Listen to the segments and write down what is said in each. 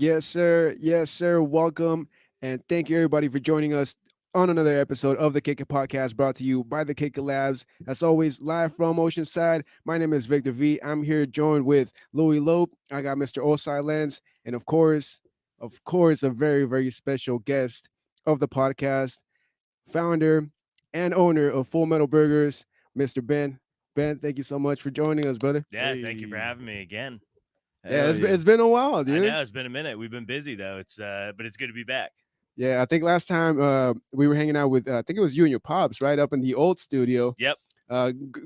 Yes, sir. Yes, sir. Welcome. And thank you, everybody, for joining us on another episode of the Kick It Podcast brought to you by the Kick It Labs. As always, live from Oceanside. My name is Victor V. I'm here joined with Louis Lope. I got Mr. Osai Lens. And of course, a very, very special guest of the podcast, founder and owner of Full Metal Burgers, Mr. Ben. Ben, thank you so much for joining us, brother. Yeah, thank you for having me again. Yeah, it's been a while, dude. I know it's been a minute. We've been busy though. But it's good to be back. Yeah, I think last time we were hanging out with, I think it was you and your pops, right up in the old studio. Yep.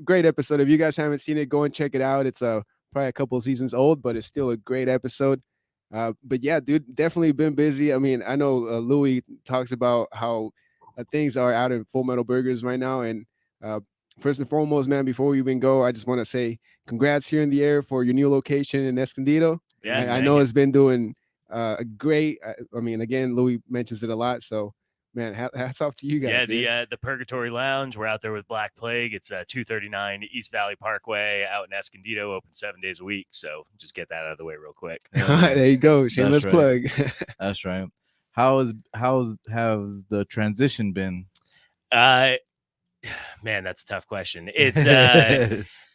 Great episode. If you guys haven't seen it, go and check it out. It's probably a couple of seasons old, but it's still a great episode. But yeah, dude, definitely been busy. I mean, I know Louis talks about how things are out in Full Metal Burgers right now. And first and foremost, man, before we even go, I just want to say congrats here in the air for your new location in Escondido. Yeah, I know it's been doing a great. I mean, again, Louis mentions it a lot. So, man, hats off to you guys. Yeah, the Purgatory Lounge. We're out there with Black Plague. It's 239 East Valley Parkway out in Escondido, open 7 days a week. So just get that out of the way real quick. There you go. Shameless plug. That's right. Has the transition been? Man, that's a tough question. It's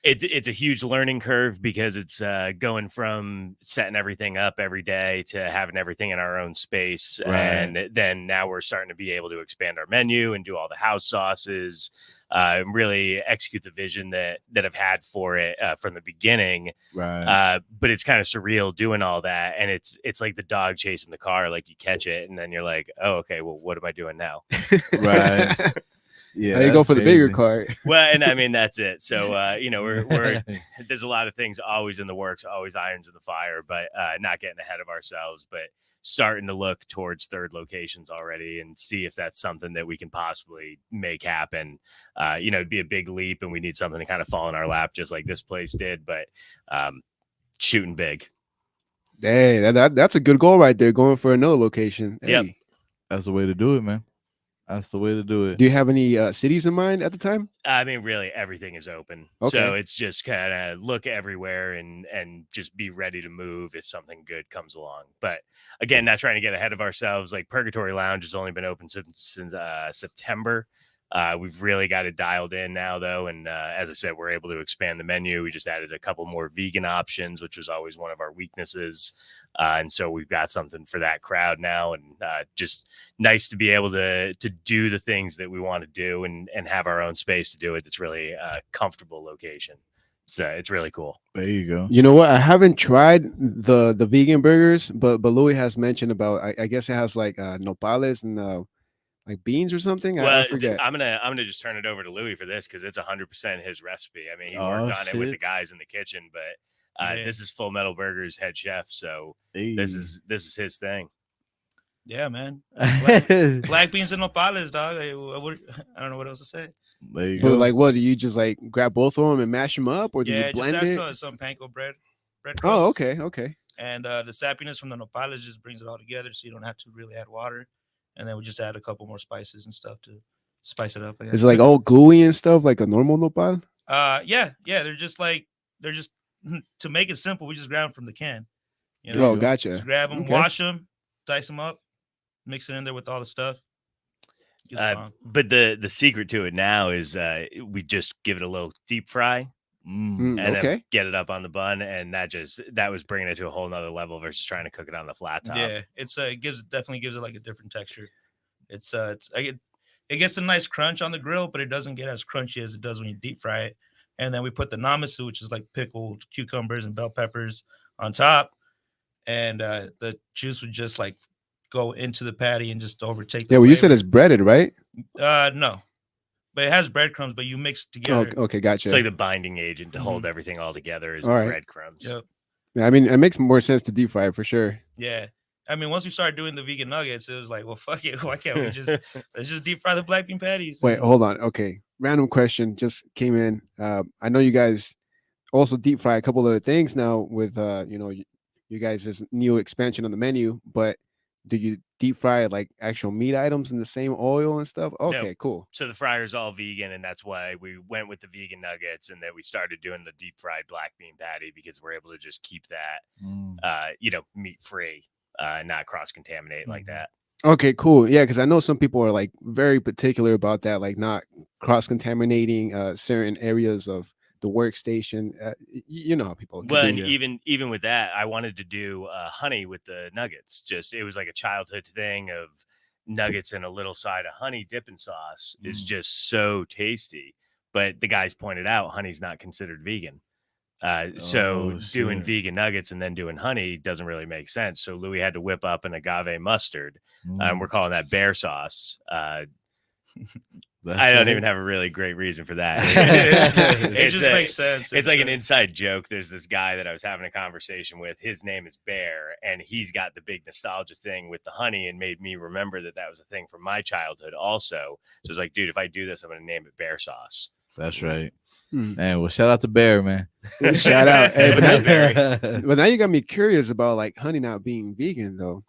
it's a huge learning curve because it's going from setting everything up every day to having everything in our own space. Right. And then now we're starting to be able to expand our menu and do all the house sauces, and really execute the vision that I've had for it from the beginning. Right. But it's kind of surreal doing all that. And it's like the dog chasing the car, like you catch it and then you're like, oh, okay, well, what am I doing now? Right. Yeah, you go for the bigger car. Well, and I mean that's it. So we're there's a lot of things always in the works, always irons in the fire, but not getting ahead of ourselves, but starting to look towards third locations already and see if that's something that we can possibly make happen. It'd be a big leap, and we need something to kind of fall in our lap, just like this place did. But shooting big. Hey, that's a good goal right there. Going for another location. Hey. Yep. That's the way to do it, man. That's the way to do it. Do you have any cities in mind at the time? I mean, really, everything is open. Okay. So it's just kind of look everywhere and just be ready to move if something good comes along. But again, not trying to get ahead of ourselves. Like Purgatory Lounge has only been open since September. We've really got it dialed in now, though. And as I said, we're able to expand the menu. We just added a couple more vegan options, which was always one of our weaknesses. And so we've got something for that crowd now. And just nice to be able to do the things that we want to do and have our own space to do it. That's really a comfortable location. It's really cool. There you go. You know what? I haven't tried the vegan burgers, but Louis has mentioned about, I guess it has like nopales and like beans or something. Well, I forget. I'm gonna just turn it over to Louis for this because it's 100% his recipe. I mean, he worked on it with the guys in the kitchen, but this is Full Metal Burgers head chef, so this is his thing. Yeah, man. Black beans and nopales, dog. I don't know what else to say. There you But go. like, what do you just like grab both of them and mash them up, or do you blend just it? some panko bread. Oh, okay. And the sappiness from the nopales just brings it all together, so you don't have to really add water. And then we just add a couple more spices and stuff to spice it up. I guess. Is it like all gooey and stuff like a normal nopal? Yeah. They're just to make it simple. We just grab them from the can. Oh, gotcha. Just grab them, wash them, dice them up, mix it in there with all the stuff. But the secret to it now is we just give it a little deep fry. And then get it up on the bun, and that was bringing it to a whole nother level versus trying to cook it on the flat top. Yeah, it's definitely gives it like a different texture. It gets a nice crunch on the grill, but it doesn't get as crunchy as it does when you deep fry it. And then we put the namasu, which is like pickled cucumbers and bell peppers, on top, and the juice would just like go into the patty and just overtake the Yeah, well, you said it's flavor. breaded, right? No, but it has breadcrumbs, but you mix Oh, together. okay, gotcha. It's like the binding agent to hold Mhm. everything all together is All the right. breadcrumbs. Yep. Yeah, I mean, it makes more sense to deep fry it for sure. Yeah. I mean, once we started doing the vegan nuggets, it was like, well, fuck it. Why can't we let's just deep fry the black bean patties? Wait, And- hold on. Okay, random question just came in. I know you guys also deep fry a couple other things now with you guys' this new expansion on the menu, but do you deep fry like actual meat items in the same oil and stuff? Okay, cool. So the fryer's all vegan, and that's why we went with the vegan nuggets, and then we started doing the deep fried black bean patty because we're able to just keep that, meat free, not cross contaminate like that. Okay, cool. Yeah, because I know some people are like very particular about that, like not cross contaminating certain areas of the workstation. You know how people can Well, be. and Yeah. even with that, I wanted to do honey with the nuggets. Just it was like a childhood thing of nuggets and a little side of honey dipping sauce is just so tasty. But the guys pointed out honey's not considered vegan. So Oh, doing shit. vegan nuggets and then doing honey doesn't really make sense. So Louis had to whip up an agave mustard. And we're calling that bear sauce. That's I don't right. even have a really great reason for that. it just makes sense. It's like an inside joke. There's this guy that I was having a conversation with. His name is Bear, and he's got the big nostalgia thing with the honey, and made me remember that was a thing from my childhood also. So it's like, dude, if I do this, I'm going to name it Bear Sauce. That's right. Hmm. Man, well, shout out to Bear, man. Shout out. Hey, What's but, up, Barry? but now you got me curious about like honey not being vegan though.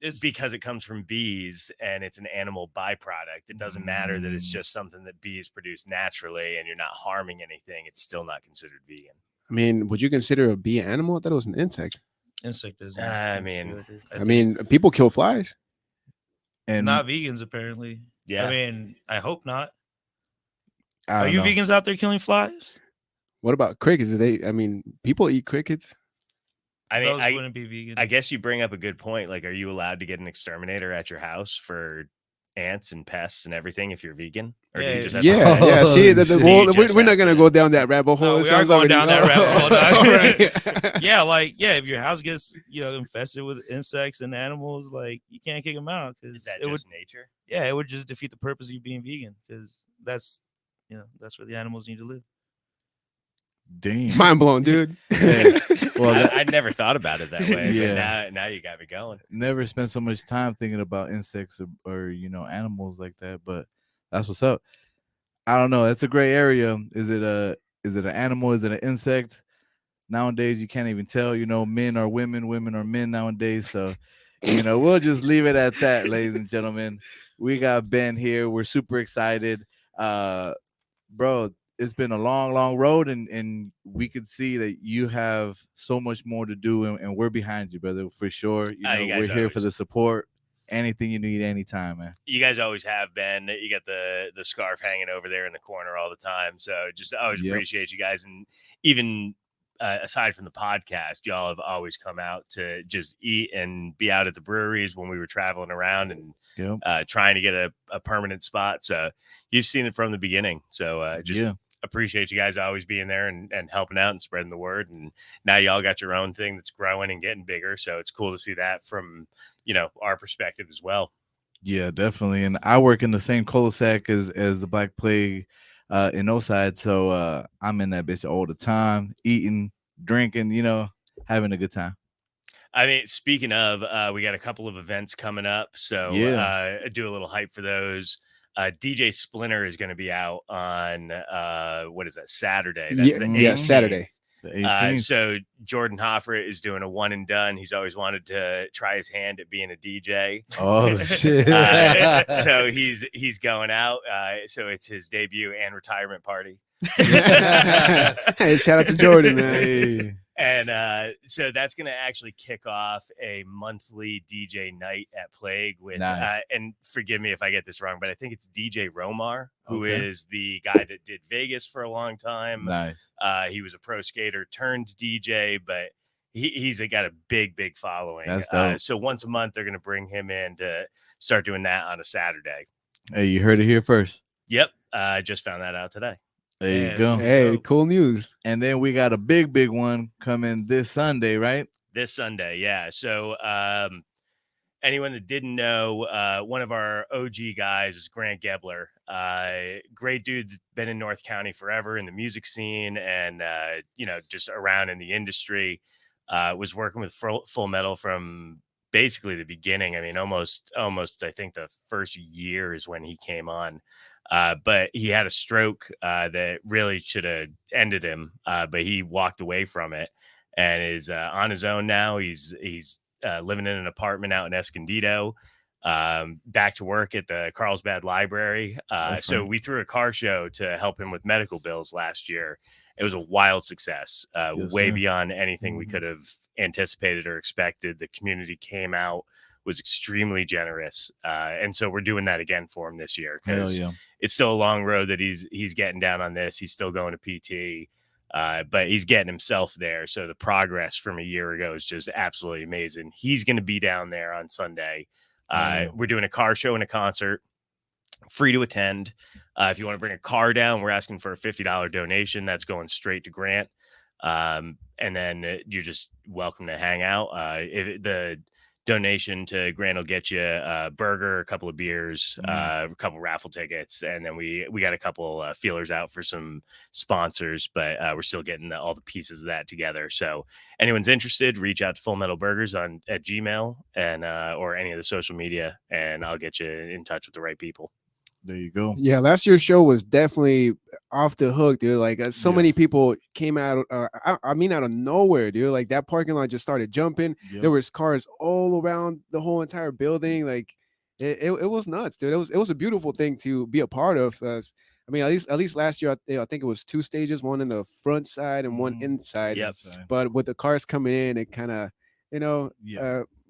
It's because it comes from bees and it's an animal byproduct. It doesn't matter that it's just something that bees produce naturally and you're not harming anything. It's still not considered vegan. I mean, would you consider a bee an animal? I thought it was an insect. Insect is. I mean, I mean, people kill flies. And not vegans apparently. Yeah. I mean, I hope not. I Are don't you know. vegans out there killing flies? What about crickets? I mean, people eat crickets. I mean, Those wouldn't be vegan. I guess you bring up a good point. Like, are you allowed to get an exterminator at your house for ants and pests and everything if you're vegan? Or do you just have to- Yeah. See, Oh, shit. we're not gonna go down that rabbit hole. No, It we are sounds going already- down that rabbit hole, dog. All right. yeah, if your house gets infested with insects and animals, like you can't kick them out Is because that it would just nature? it would just defeat the purpose of you being vegan because that's where the animals need to live. Damn. Mind blown, dude. Yeah. Well, I'd never thought about it that way. Yeah. But now you got me going. never spent so much time thinking about insects or animals like that, but that's what's up. I don't know. It's a gray area. Is it an animal? Is it an insect? Nowadays you can't even tell. Men are women, women are men nowadays. So we'll just leave it at that, ladies and gentlemen. We got Ben here. We're super excited. Bro, it's been a long road, and we could see that you have so much more to do, and we're behind you, brother, for sure. You guys We're here for always- the support. Anything you need, anytime, man. You guys always have been. You got the scarf hanging over there in the corner all the time. So just always Yep. appreciate you guys. And even aside from the podcast, y'all have always come out to just eat and be out at the breweries when we were traveling around and Yep. trying to get a permanent spot. So you've seen it from the beginning. So just Yeah. appreciate you guys always being there and helping out and spreading the word. And now y'all got your own thing that's growing and getting bigger. So it's cool to see that from, our perspective as well. Yeah, definitely. And I work in the same cul-de-sac as the Black Plague in Oside. So I'm in that bitch all the time, eating, drinking, having a good time. I mean, speaking of, we got a couple of events coming up. So do a little hype for those. DJ Splinter is going to be out on what is that, Saturday? That's the 18th. Yeah, Saturday. The 18th. So Jordan Hoffer is doing a one and done. He's always wanted to try his hand at being a DJ. Oh shit! So he's going out. So it's his debut and retirement party. Hey, shout out to Jordan, man. Hey. And so that's going to actually kick off a monthly DJ night at Plague with, Nice. and forgive me if I get this wrong, but I think it's DJ Romar, who Okay. is the guy that did Vegas for a long time. Nice. He was a pro skater turned DJ, but he's got a big following. That's dope. So once a month, they're going to bring him in to start doing that on a Saturday. Hey, you heard it here first. Yep. I just found that out today. There you Yeah, go. it's Hey, dope. cool news. And then we got a big one coming this Sunday, right? This Sunday. Yeah. So anyone that didn't know, one of our OG guys is Grant Gebler. Great dude, been in North County forever in the music scene and, just around in the industry. Was working with Full Metal from basically the beginning. I mean, almost, I think the first year is when he came on. But he had a stroke that really should have ended him, but he walked away from it and is on his own now. He's living in an apartment out in Escondido, back to work at the Carlsbad Library. So we threw a car show to help him with medical bills last year. It was a wild success, way beyond anything we could have anticipated or expected. The community came out, was extremely generous. And so we're doing that again for him this year because it's still a long road that he's getting down on this. He's still going to PT. But he's getting himself there. So the progress from a year ago is just absolutely amazing. He's going to be down there on Sunday. We're doing a car show and a concert, free to attend. If you want to bring a car down, we're asking for a $50 donation. That's going straight to Grant. And then you're just welcome to hang out. If the donation to Grant will get you a burger, a couple of beers, a couple raffle tickets, and then we got a couple feelers out for some sponsors, but we're still getting all the pieces of that together. So anyone's interested, reach out to Full Metal Burgers at Gmail and or any of the social media, and I'll get you in touch with the right people. There you go. Yeah, last year's show was definitely off the hook, dude. Like so many people came out. I mean, out of nowhere, dude. Like that parking lot just started jumping. There was cars all around the whole entire building. Like it was nuts, dude. It was a beautiful thing to be a part of. I mean, at least last year, I think it was 2 stages, one in the front side and one inside. Yep. But with the cars coming in, it kind of,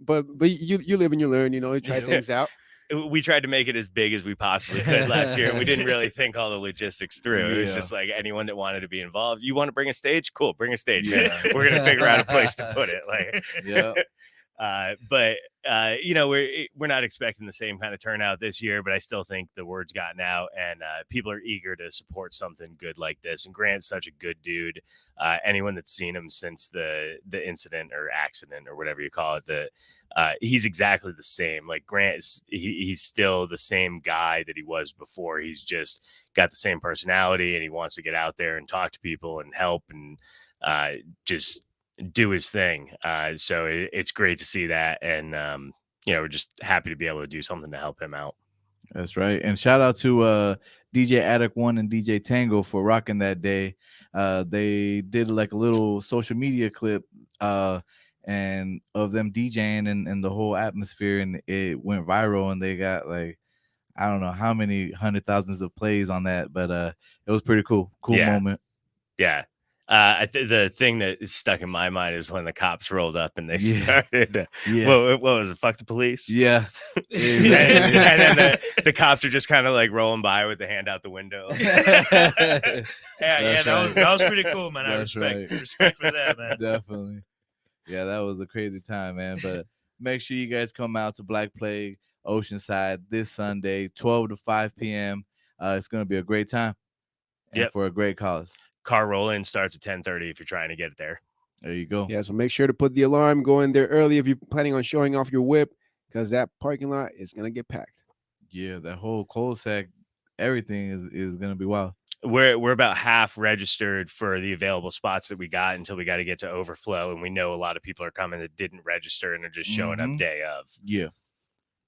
but you live and you learn. You try things out. We tried to make it as big as we possibly could last year, and we didn't really think all the logistics through. It was just like anyone that wanted to be involved. You want to bring a stage? Cool, bring a stage. Yeah. We're gonna figure out a place to put it. Like, but we're not expecting the same kind of turnout this year, but I still think the word's gotten out and people are eager to support something good like this. And Grant's such a good dude. Anyone that's seen him since the incident or accident or whatever you call it, he's exactly the same. Like Grant is, he's still the same guy that he was before. He's just got the same personality and he wants to get out there and talk to people and help and just do his thing. So it's great to see that. And, we're just happy to be able to do something to help him out. That's right. And shout out to DJ Attic One and DJ Tango for rocking that day. They did like a little social media clip and of them DJing and the whole atmosphere, and it went viral and they got like I don't know how many 100,000s of plays on that, but it was pretty cool moment. Yeah. The thing that is stuck in my mind is when the cops rolled up and they started. What was it? Fuck the police. Yeah. and then the cops are just kind of like rolling by with the hand out the window. That was pretty cool, man. I respect for that, man. Definitely. Yeah, that was a crazy time, man. But make sure you guys come out to Black Plague Oceanside this Sunday, 12 to 5 p.m. It's going to be a great time and for a great cause. Car roll-in starts at 10:30 if you're trying to get it there. There you go. Yeah, so make sure to put the alarm, go in there early if you're planning on showing off your whip, because that parking lot is going to get packed. Yeah, that whole cul-de-sac, everything is going to be wild. We're about half registered for the available spots that we got until we got to get to overflow, and we know a lot of people are coming that didn't register and are just showing up day of. Yeah,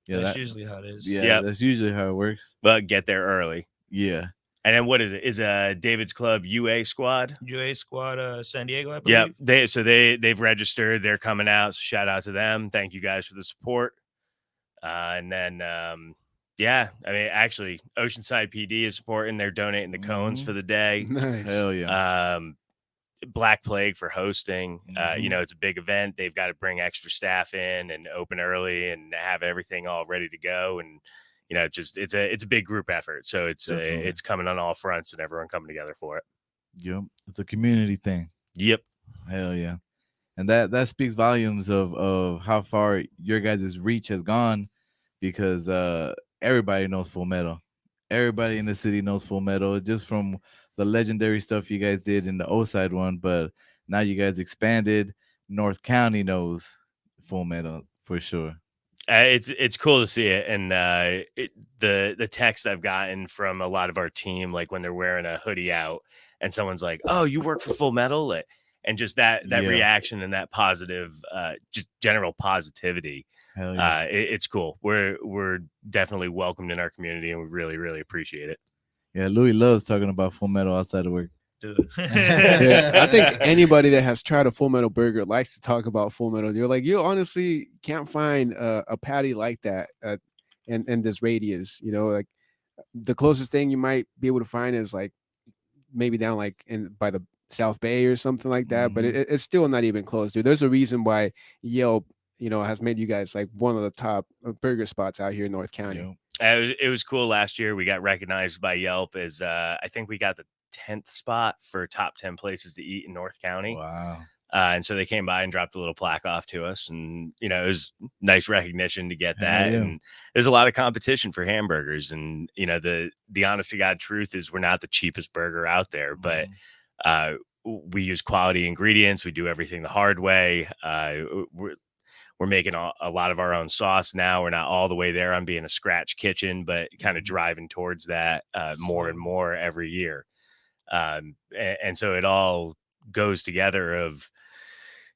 that's usually how it is. Yeah, that's usually how it works. But get there early. Yeah. And then what is it? Is David's Club UA Squad? UA Squad, San Diego, I believe. Yeah, they've registered. They're coming out. So shout out to them. Thank you guys for the support. And then I mean, actually, Oceanside PD is supporting. They're donating the cones for the day. Nice. Hell yeah. Black Plague for hosting. It's a big event. They've got to bring extra staff in and open early and have everything all ready to go. And it's a big group effort. So it's coming on all fronts and everyone coming together for it. Yep. It's a community thing. Yep. Hell yeah. and that speaks volumes of how far your guys' reach has gone, because everybody knows Full Metal. Everybody in the city knows Full Metal just from the legendary stuff you guys did in the O side one, but now you guys expanded. North County knows Full Metal for sure. It's cool to see it, and the text I've gotten from a lot of our team, like when they're wearing a hoodie out, and someone's like, "Oh, you work for Full Metal," and just that Yeah. reaction and that positive, just general positivity. Hell yeah. It's cool. We're definitely welcomed in our community, and we really appreciate it. Yeah, Louis loves talking about Full Metal outside of work. Dude. Yeah, I think anybody that has tried a Full Metal burger likes to talk about Full Metal. You're like, you honestly can't find a patty like that in this radius. You know, like the closest thing you might be able to find is like maybe down like in by the South Bay or something like that. But it's still not even close, dude. There's a reason why Yelp, has made you guys like one of the top burger spots out here in North County. Yep. It was cool last year. We got recognized by Yelp as I think we got the 10th spot for top 10 places to eat in North County. Wow. And so they came by and dropped a little plaque off to us, and it was nice recognition to get that. Yeah. And there's a lot of competition for hamburgers, and the honest to God truth is we're not the cheapest burger out there, but we use quality ingredients. We do everything the hard way. We're making a lot of our own sauce now. We're not all the way there on being a scratch kitchen, but kind of driving towards that more and more every year. And so it all goes together of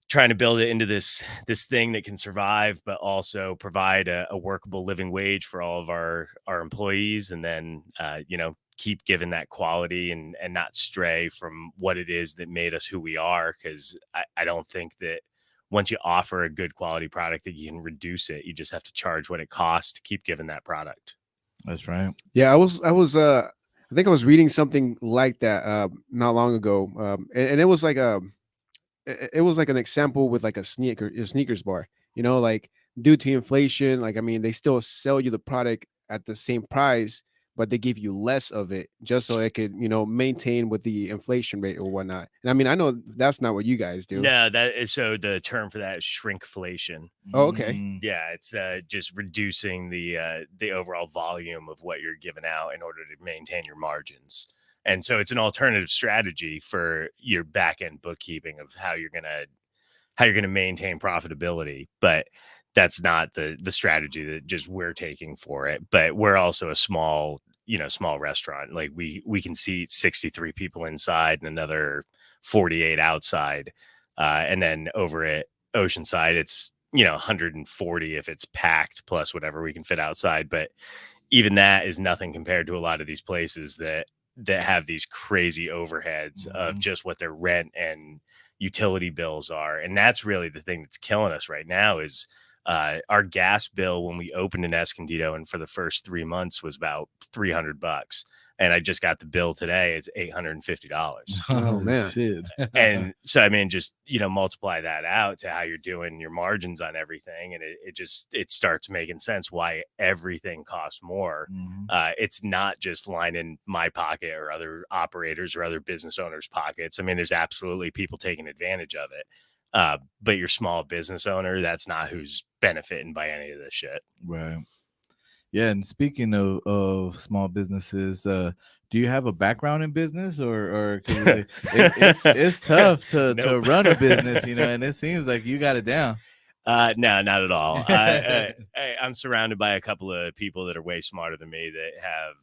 trying to build it into this thing that can survive, but also provide a workable living wage for all of our employees, and then keep giving that quality and not stray from what it is that made us who we are. Because I don't think that once you offer a good quality product that you can reduce it. You just have to charge what it costs to keep giving that product. That's right. Yeah, I think I was reading something like that not long ago, and it was like it was like an example with like a sneakers bar. Like due to inflation, like I mean, they still sell you the product at the same price, but they give you less of it just so it could maintain with the inflation rate or whatnot. And I mean, I know that's not what you guys do. No, that is, so the term for that is shrinkflation. Oh, okay. Yeah, it's just reducing the overall volume of what you're giving out in order to maintain your margins. And so it's an alternative strategy for your back end bookkeeping of how you're gonna maintain profitability. But that's not the strategy that just we're taking for it. But we're also a small restaurant. Like we can seat 63 people inside and another 48 outside. And then over at Oceanside, it's 140 if it's packed plus whatever we can fit outside. But even that is nothing compared to a lot of these places that have these crazy overheads of just what their rent and utility bills are. And that's really the thing that's killing us right now is our gas bill when we opened in Escondido and for the first 3 months was about $300. And I just got the bill today. It's $850. Oh, man. Shit. And so, I mean, just, multiply that out to how you're doing your margins on everything. And it starts making sense why everything costs more. It's not just lining my pocket or other operators or other business owners' pockets. I mean, there's absolutely people taking advantage of it. But your small business owner, that's not who's benefiting by any of this shit. Right. Yeah, and speaking of small businesses, do you have a background in business, or 'cause it's tough to Nope. run a business, and it seems like you got it down. No, not at all. I'm surrounded by a couple of people that are way smarter than me that have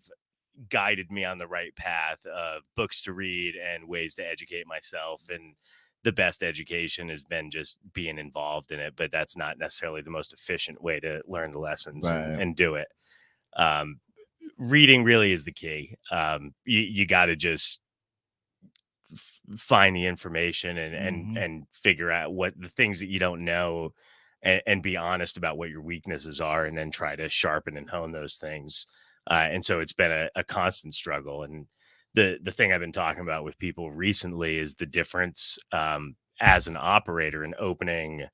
guided me on the right path of books to read and ways to educate myself. And the best education has been just being involved in it, but that's not necessarily the most efficient way to learn the lessons and do it. Reading really is the key. You got to just find the information and figure out what the things that you don't know and be honest about what your weaknesses are, and then try to sharpen and hone those things. And so it's been a constant struggle. And the thing I've been talking about with people recently is the difference as an operator and opening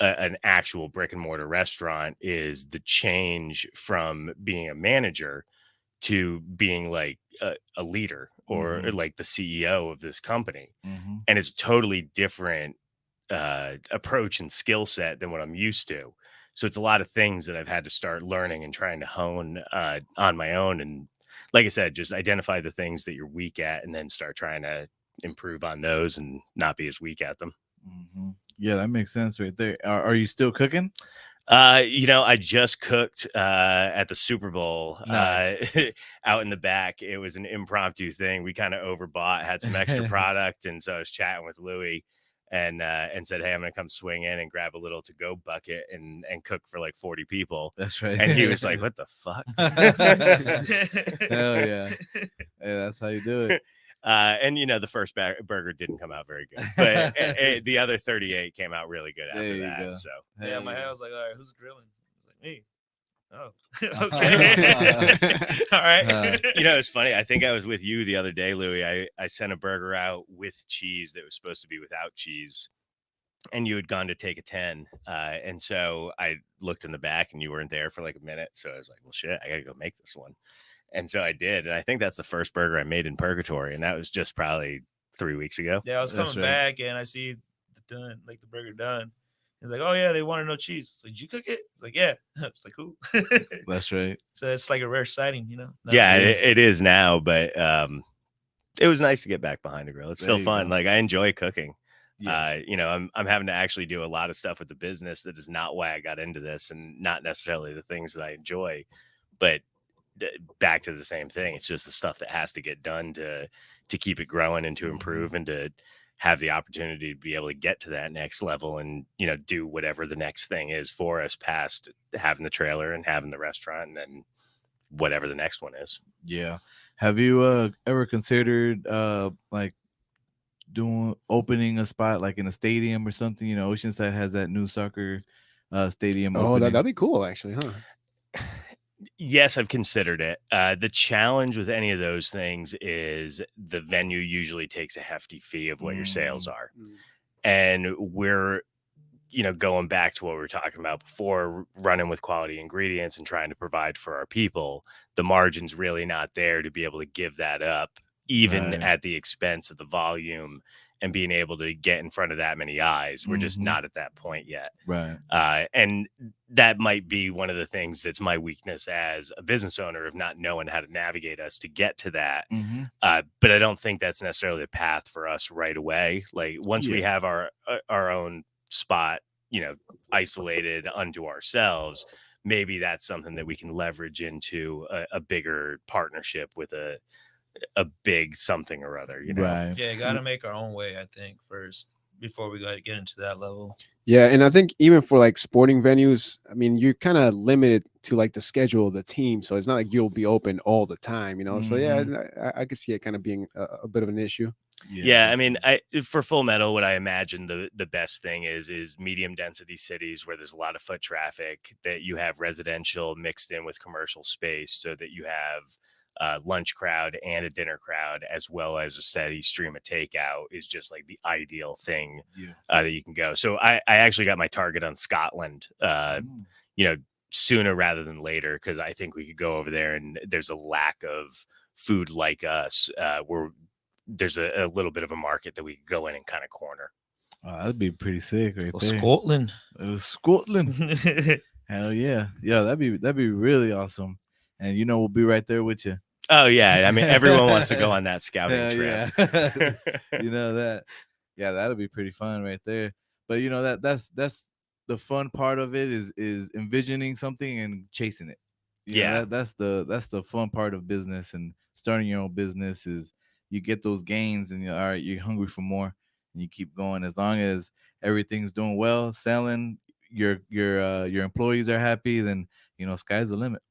an actual brick and mortar restaurant is the change from being a manager to being like a leader or like the CEO of this company. And it's totally different approach and skill set than what I'm used to. So it's a lot of things that I've had to start learning and trying to hone on my own. And like I said, just identify the things that you're weak at and then start trying to improve on those and not be as weak at them. Yeah, that makes sense right there. Are you still cooking? I just cooked at the Super Bowl Nice. out in the back. It was an impromptu thing. We kind of overbought, had some extra product, and so I was chatting with Louie and said, "Hey, I'm gonna come swing in and grab a little to go bucket and cook for like 40 people." That's right. And he was like, "What the fuck?" Hell yeah. Hey, that's how you do it. And the first burger didn't come out very good, but the other 38 came out really good There after you that. go. So Yeah, my head was like, all right, who's grilling? I was like, me. Oh, okay. All right. it's funny. I think I was with you the other day, Louie. I sent a burger out with cheese that was supposed to be without cheese, and you had gone to take a 10. And so I looked in the back, and you weren't there for like a minute. So I was like, well, shit, I got to go make this one. And so I did. And I think that's the first burger I made in Purgatory. And that was just probably 3 weeks ago. Yeah, I was coming back and I see the burger done. He's like, oh, yeah, they wanted no cheese. It's like, did you cook it? It's like, yeah. It's like, cool. That's right. So it's like a rare sighting, Yeah, it is now. But it was nice to get back behind the grill. It's still fun. Go. Like, I enjoy cooking. Yeah. I'm having to actually do a lot of stuff with the business that is not why I got into this and not necessarily the things that I enjoy. But back to the same thing. It's just the stuff that has to get done to keep it growing and to improve and to have the opportunity to be able to get to that next level and, do whatever the next thing is for us past having the trailer and having the restaurant and then whatever the next one is. Yeah. Have you ever considered like opening a spot like in a stadium or something? Oceanside has that new soccer stadium. Oh, that'd be cool, actually, huh? Yes, I've considered it. The challenge with any of those things is the venue usually takes a hefty fee of what your sales are. And we're, going back to what we were talking about before, running with quality ingredients and trying to provide for our people, the margin's really not there to be able to give that up, even at the expense of the volume and being able to get in front of that many eyes. We're just not at that point yet. Right. And that might be one of the things that's my weakness as a business owner of not knowing how to navigate us to get to that. But I don't think that's necessarily the path for us right away. Like once we have our own spot, isolated unto ourselves, maybe that's something that we can leverage into a bigger partnership with a big something or other, Right. Yeah, got to make our own way, I think, first before we got to get into that level. Yeah, and I think even for like sporting venues, I mean, you're kind of limited to like the schedule of the team, so it's not like you'll be open all the time, So yeah, I could see it kind of being a bit of an issue. Yeah, I mean, for Full Metal, what I imagine the best thing is medium density cities where there's a lot of foot traffic, that you have residential mixed in with commercial space, so that you have lunch crowd and a dinner crowd, as well as a steady stream of takeout, is just like the ideal thing that you can go. So I actually got my target on Scotland, sooner rather than later, because I think we could go over there and there's a lack of food like us, where there's a little bit of a market that we could go in and kind of corner. Oh, that'd be pretty sick right there. Scotland. It was Scotland. Hell yeah. Yeah, that'd be really awesome. And we'll be right there with you. Oh yeah, I mean everyone wants to go on that scouting trip. Yeah. That. Yeah, that'll be pretty fun right there. But that's the fun part of it is envisioning something and chasing it. That's the fun part of business, and starting your own business is you get those gains and all right, you're hungry for more and you keep going. As long as everything's doing well, selling, your employees are happy, then sky's the limit.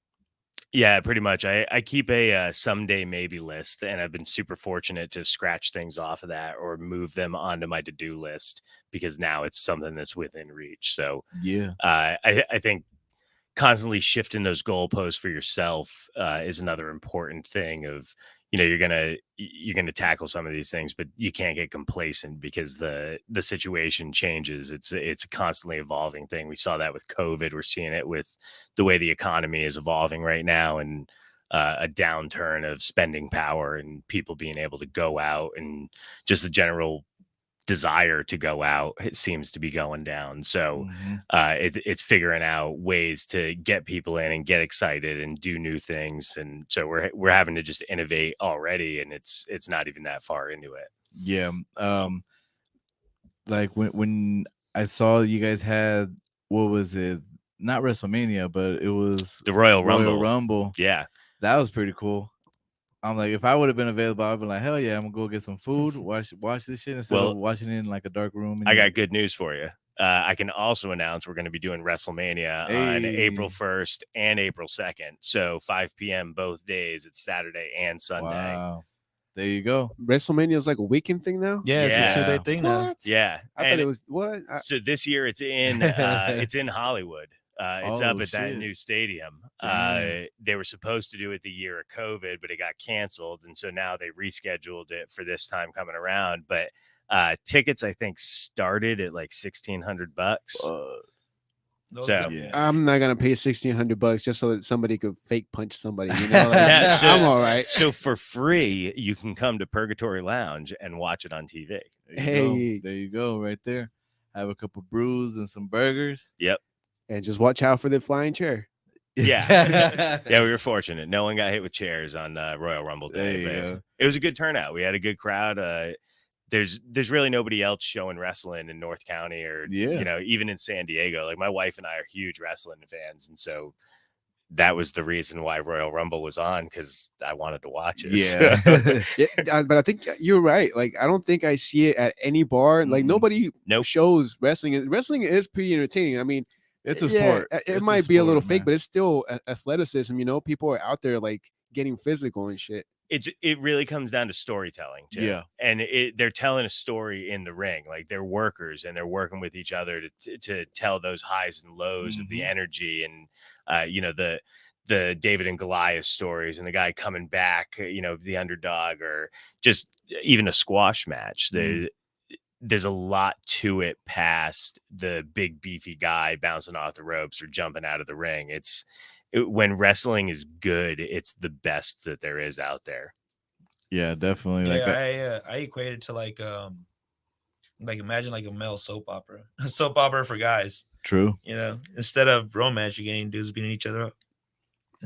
Yeah, pretty much. I keep a someday maybe list, and I've been super fortunate to scratch things off of that or move them onto my to-do list, because now it's something that's within reach. So yeah, I think constantly shifting those goalposts for yourself is another important thing of, you're gonna tackle some of these things, but you can't get complacent because the situation changes. It's a constantly evolving thing. We saw that with COVID. We're seeing it with the way the economy is evolving right now, and a downturn of spending power and people being able to go out, and just the general desire to go out, it seems to be going down. So Mhm. it's figuring out ways to get people in and get excited and do new things. And so we're having to just innovate already, and it's not even that far into it. Yeah. Like when I saw you guys had, what was it? Not WrestleMania, but it was The Royal Royal Rumble. Rumble. Yeah. That was pretty cool. I'm like, if I would have been available, I'd be like, hell yeah, I'm gonna go get some food, watch this shit instead Well, of watching it in like a dark room. I got good news for you. I can also announce we're going to be doing WrestleMania on April Hey. 1st and April 2nd. So 5 p.m. both days. It's Saturday and Sunday. Wow. There you go. WrestleMania is like a weekend thing now. Yeah, it's Yeah. a 2-day thing now. Yeah. I thought it was what? So this year it's in Hollywood. It's up Oh, at that shit. new stadium. Damn. They were supposed to do it the year of COVID, but it got canceled, and so now they rescheduled it for this time coming around. But tickets, I think, started at like $1,600. Those So- are- Yeah. I'm not gonna pay $1,600 just so that somebody could fake punch somebody. You know, like, Yeah, so- I'm all right. So for free, you can come to Purgatory Lounge and watch it on TV. There you Hey. go. There you go, right there. Have a couple brews and some burgers. Yep. And just watch out for the flying chair. Yeah. Yeah, we were fortunate. No one got hit with chairs on Royal Rumble There Day. you But go. it was a good turnout. We had a good crowd. There's really nobody else showing wrestling in North County or Yeah. even in San Diego. Like my wife and I are huge wrestling fans, and so that was the reason why Royal Rumble was on, because I wanted to watch it. So- Yeah. Yeah, but I think you're right. Like, I don't think I see it at any bar. Like, Mm-mm. nobody Nope. shows wrestling. Wrestling is pretty entertaining. I mean, It's a yeah, sport. It It's might be a little sport, fake, man. but it's still athleticism. You know, people are out there like getting physical and shit. it really comes down to storytelling too. Yeah. And they're telling a story in the ring. Like they're workers and they're working with each other to tell those highs and lows of the Mhm. energy. And the David and Goliath stories and the guy coming back, the underdog, or just even a squash match. There's a lot to it past the big beefy guy bouncing off the ropes or jumping out of the ring. When wrestling is good, it's the best that there is out there. Yeah, definitely. Like, I equate it to like imagine like a male soap opera, a soap opera for guys. true. Instead of romance, you're getting dudes beating each other up.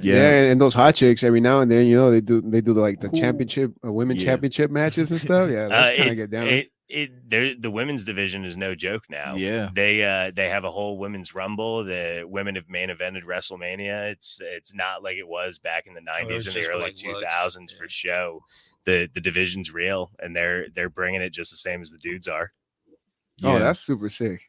Yeah. And those hot chicks every now and then, they do like the Ooh. championship, women Yeah. championship matches and stuff. Yeah, that's kind of get down. The women's division is no joke now. Yeah. They have a whole women's rumble. The women have main evented WrestleMania. It's not like it was back in the 90s and the just for, early like, looks. 2000s for Yeah. show. The division's real, and they're bringing it just the same as the dudes are. Oh, Yeah. that's super sick.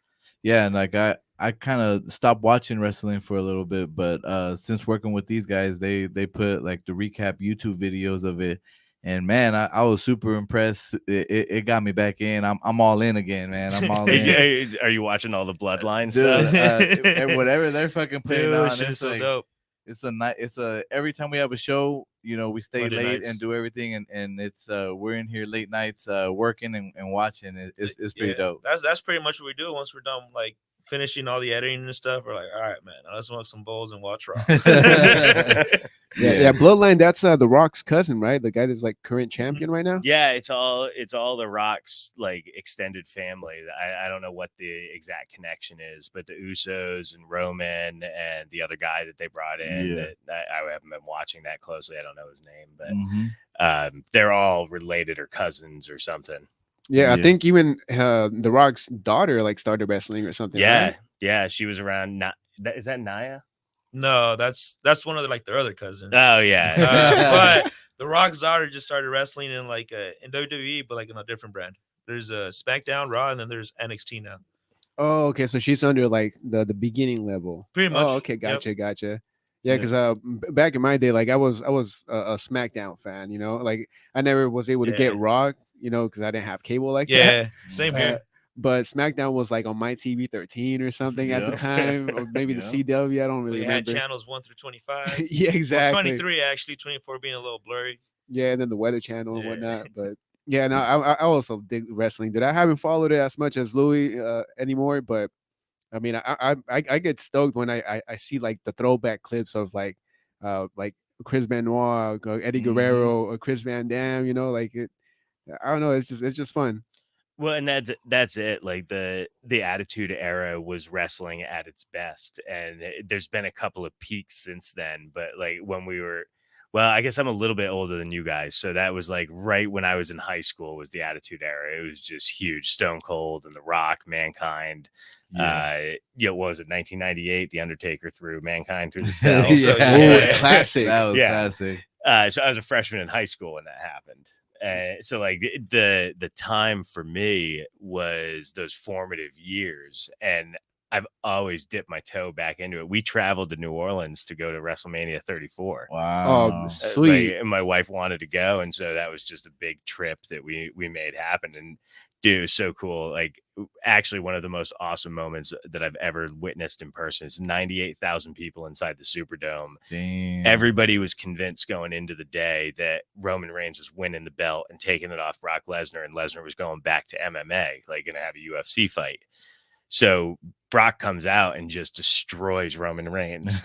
Yeah, and like I kind of stopped watching wrestling for a little bit, but since working with these guys, they put like the recap YouTube videos of it, and man, I was super impressed. It got me back in. I'm all in again, man. I'm all in. Are you watching all the bloodline Dude, stuff? and whatever they're fucking putting Dude, on, shit is it's so like dope. it's a night. It's a every time we have a show, we stay Monday late nights. and do everything, and it's we're in here late nights working and watching. It's pretty dope. That's pretty much what we do. Once we're done, like finishing all the editing and stuff, we're like, all right, man, now let's smoke some bowls and watch Raw. Yeah, Bloodline. That's The Rock's cousin, right? The guy that's like current champion right now. Yeah, it's all the Rock's like extended family. I don't know what the exact connection is, but the Usos and Roman and the other guy that they brought in. Yeah. I haven't been watching that closely. I don't know his name, but Mhm. they're all related or cousins or something. Yeah, I Yeah. think even The Rock's daughter like started wrestling or something. Yeah, right? yeah, she was around. Is that Naya? No, that's one of their other cousins. Oh yeah, But The Rock's daughter just started wrestling in in WWE, but like in a different brand. There's a SmackDown, Raw, and then there's NXT now. Oh, okay. So she's under like the beginning level. Pretty much. Oh, okay. Yep. Gotcha. Yeah. Yeah, because back in my day, like I was a SmackDown fan. Like I never was able to get Yeah. Raw. Because I didn't have cable like that. Yeah, same here. But SmackDown was like on my TV 13 or something at the Yep. time, or maybe the Yep. CW. I don't really We had remember. channels 1 through 25. Yeah, Well, exactly. 23 actually, 24 being a little blurry. Yeah, and then the Weather Channel and Yeah. whatnot. But yeah, no, I also dig wrestling. Dude, I haven't followed it as much as Louis anymore, but I mean, I get stoked when I see like the throwback clips of like Chris Benoit, Eddie Mhm. Guerrero, or Chris Van Dam. Like it. I don't know. It's just fun. Well, and that's it. Like the Attitude Era was wrestling at its best, and there's been a couple of peaks since then. But like when we were, well, I guess I'm a little bit older than you guys, so that was like right when I was in high school was the Attitude Era. It was just huge. Stone Cold and The Rock, Mankind. What was it? 1998, The Undertaker threw Mankind through the cell. Ooh, classic. That was Yeah. classic. So I was a freshman in high school when that happened. So like the time for me was those formative years, and I've always dipped my toe back into it. We traveled to New Orleans to go to WrestleMania 34. Wow. Sweet. And my wife wanted to go, and so that was just a big trip that we made happen. And dude, it was so cool. Like actually one of the most awesome moments that I've ever witnessed in person is 98,000 people inside the Superdome. Damn. Everybody was convinced going into the day that Roman Reigns was winning the belt and taking it off Brock Lesnar, and Lesnar was going back to MMA, like going to have a UFC fight. So Brock comes out and just destroys Roman Reigns.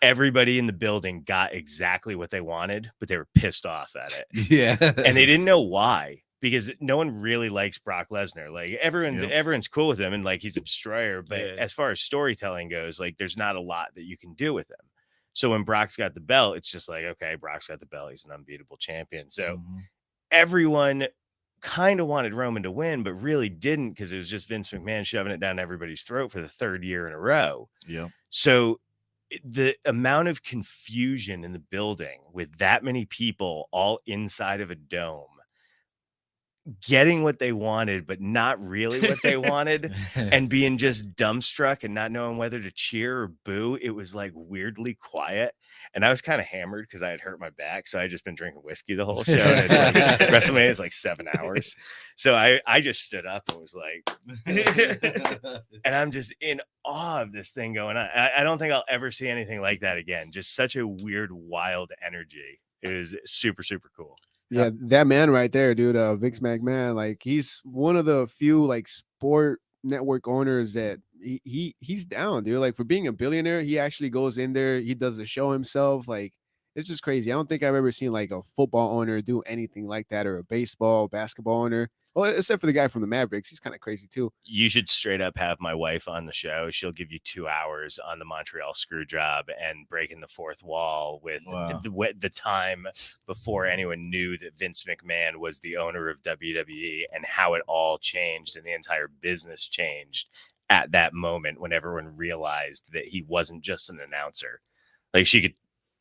Everybody in the building got exactly what they wanted, but they were pissed off at it. Yeah. And they didn't know why, because no one really likes Brock Lesnar. Like everyone's cool with him, and like he's a destroyer. But as far as storytelling goes, like there's not a lot that you can do with him. So when Brock's got the belt, it's just like, okay, Brock's got the belt. He's an unbeatable champion. So everyone kind of wanted Roman to win, but really didn't, because it was just Vince McMahon shoving it down everybody's throat for the third year in a row. Yeah. So the amount of confusion in the building with that many people all inside of a dome, getting what they wanted, but not really what they wanted, and being just dumbstruck and not knowing whether to cheer or boo. It was like weirdly quiet. And I was kind of hammered because I had hurt my back. So I had just been drinking whiskey the whole show. And it's like, WrestleMania is like 7 hours. So I just stood up and was like, and I'm just in awe of this thing going on. I don't think I'll ever see anything like that again. Just such a weird, wild energy. It was super, super cool. Yeah, that man right there, dude, Vince McMahon, like he's one of the few like sport network owners that he's down, dude. Like for being a billionaire, he actually goes in there, he does the show himself. Like it's just crazy. I don't think I've ever seen like a football owner do anything like that, or a basketball owner. Well, except for the guy from the Mavericks, he's kind of crazy too. You should straight up have my wife on the show. She'll give you 2 hours on the Montreal screw job and breaking the fourth wall with the time before anyone knew that Vince McMahon was the owner of WWE, and how it all changed and the entire business changed at that moment when everyone realized that he wasn't just an announcer. Like she could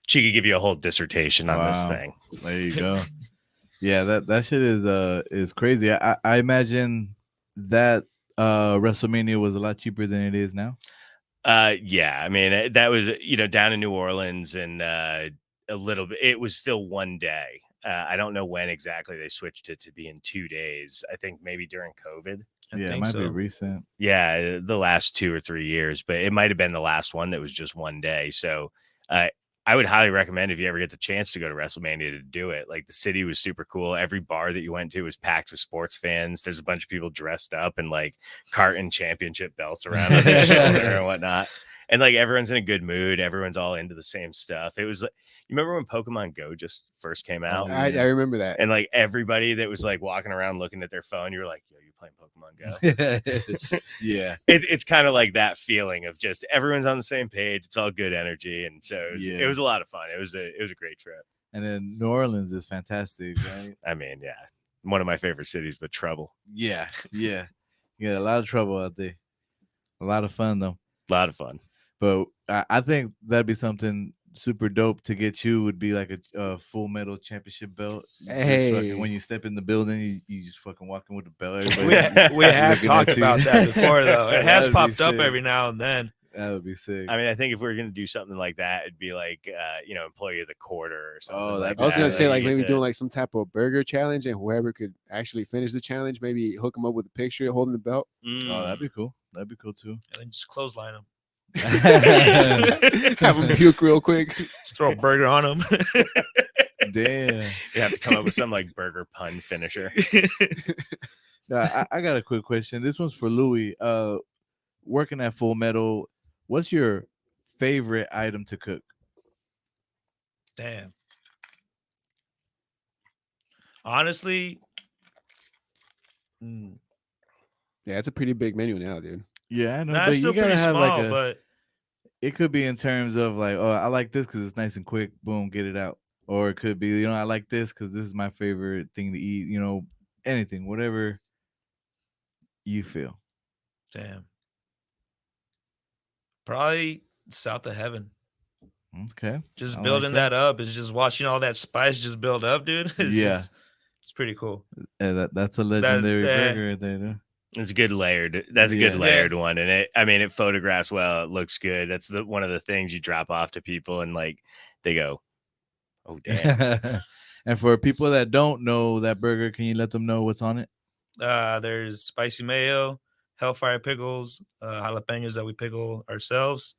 give you a whole dissertation on this thing. There you go. Yeah, that shit is crazy. I imagine that WrestleMania was a lot cheaper than it is now. Yeah, I mean that was down in New Orleans, and a little bit. It was still one day. I don't know when exactly they switched it to being 2 days. I think maybe during COVID. It might be recent. Yeah, the last 2 or 3 years, but it might have been the last one that was just one day. So I would highly recommend, if you ever get the chance to go to WrestleMania, to do it. Like the city was super cool. Every bar that you went to was packed with sports fans. There's a bunch of people dressed up and like carting championship belts around on their shoulder and whatnot. And like everyone's in a good mood. Everyone's all into the same stuff. It was like, you remember when Pokemon Go just first came out? I remember that. And like everybody that was like walking around looking at their phone, you were like, yo, you playing Pokemon Go? Yeah. It's kind of like that feeling of just everyone's on the same page. It's all good energy. And so it was a lot of fun. It was a great trip. And then New Orleans is fantastic, right? I mean, yeah, one of my favorite cities, but trouble. Yeah. You got a lot of trouble out there. A lot of fun though. A lot of fun. But I think that'd be something super dope to get you, would be like a Full Metal Championship belt. Hey, when you step in the building, you just fucking walking with the belt. We have talked about that before, though. It has popped up sick. every now and then. That would be sick. I mean, I think if we were going to do something like that, it'd be like, employee of the quarter or something. Oh, like I was that. gonna say like you maybe get doing like some type of burger challenge, and whoever could actually finish the challenge, maybe hook them up with a picture holding the belt. Oh, that'd be cool. That'd be cool too. And then just clothesline them. Have them puke real quick. Just throw a burger on them. Damn. You have to come up with some like burger pun finisher. I got a quick question. This one's for Louis. Working at Full Metal, what's your favorite item to cook? Damn. Honestly, Yeah, it's a pretty big menu now, dude. Yeah, I know, Nah, but it's you still gotta pretty have like small, a. but It could be in terms of like, oh, I like this because it's nice and quick. Boom, get it out. Or it could be, I like this because this is my favorite thing to eat. Anything, whatever you feel. damn, probably south of heaven. Okay, Just I like building that. that up is just watching all that spice just build up, dude. It's Yeah, just, it's pretty cool. that's a That legendary burger right there. Dude. It's a good layered. That's a good Yeah. layered one, and it photographs well. It looks good. That's one of the things you drop off to people, and like they go, "Oh damn." And for people that don't know that burger, can you let them know what's on it? there's spicy mayo, hellfire pickles, jalapenos that we pickle ourselves,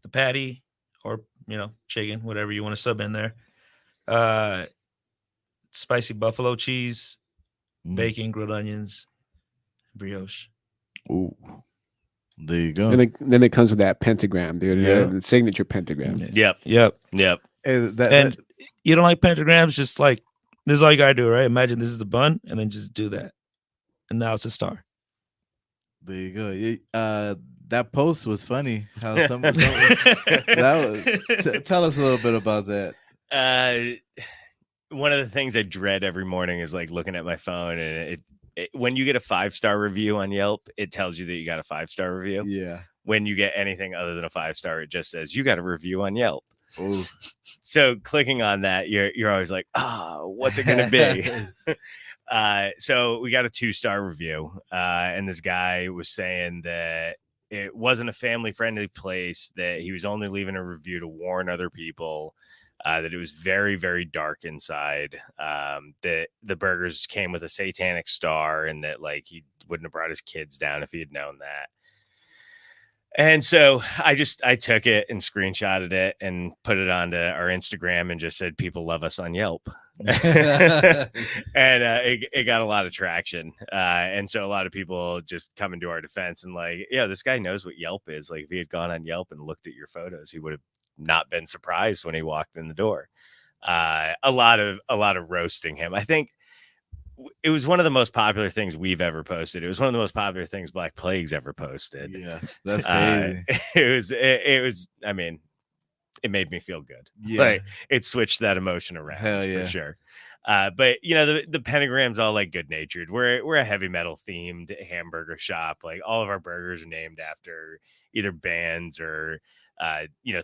the patty, or chicken, whatever you want to sub in there. Uh, spicy buffalo cheese, bacon, grilled onions, brioche. Ooh, there you go. And then it comes with that pentagram, dude. Yeah. The signature pentagram. Yep. Yep. And And you don't like pentagrams, just like this is all you gotta do, right? Imagine this is a bun, and then just do that, and now it's a star. there you go. That post was funny. How some that was. Tell us a little bit about that. One of the things I dread every morning is like looking at my phone, and when you get a 5-star review on Yelp, it tells you that you got a 5-star review. Yeah. When you get anything other than a 5-star, it just says you got a review on Yelp. Ooh. So clicking on that, you're always like, oh, what's it gonna be? So we got a 2-star review, and this guy was saying that it wasn't a family friendly place, that he was only leaving a review to warn other people, that it was very, very dark inside, that the burgers came with a satanic star, and that like he wouldn't have brought his kids down if he had known that. And so I took it and screenshotted it and put it onto our Instagram and just said, people love us on Yelp. And it got a lot of traction. And so a lot of people just come into our defense and like, yeah, this guy knows what Yelp is. Like if he had gone on Yelp and looked at your photos, he would have not been surprised when he walked in the door. A lot of roasting him. I think it was one of the most popular things we've ever posted. It was one of the most popular things Black Plague's ever posted. Yeah, that's crazy. It was. I mean, it made me feel good. Yeah, Like it switched that emotion around. Hell yeah. For sure. But the pentagram's all like good natured. We're a heavy metal themed hamburger shop. Like all of our burgers are named after either bands or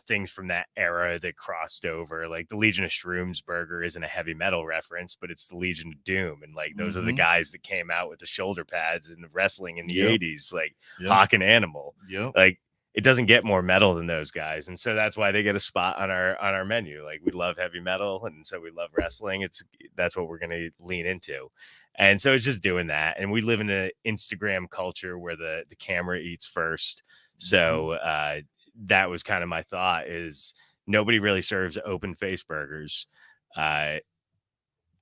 things from that era that crossed over. Like the Legion of Shrooms burger isn't a heavy metal reference, but it's the Legion of Doom, and like those are the guys that came out with the shoulder pads in the wrestling in the 80s, like Hawk and Animal. Like it doesn't get more metal than those guys, and so that's why they get a spot on our menu. Like we love heavy metal, and so we love wrestling. That's what we're gonna lean into, and so it's just doing that. And we live in an Instagram culture where the camera eats first. So that was kind of my thought: is nobody really serves open face burgers. I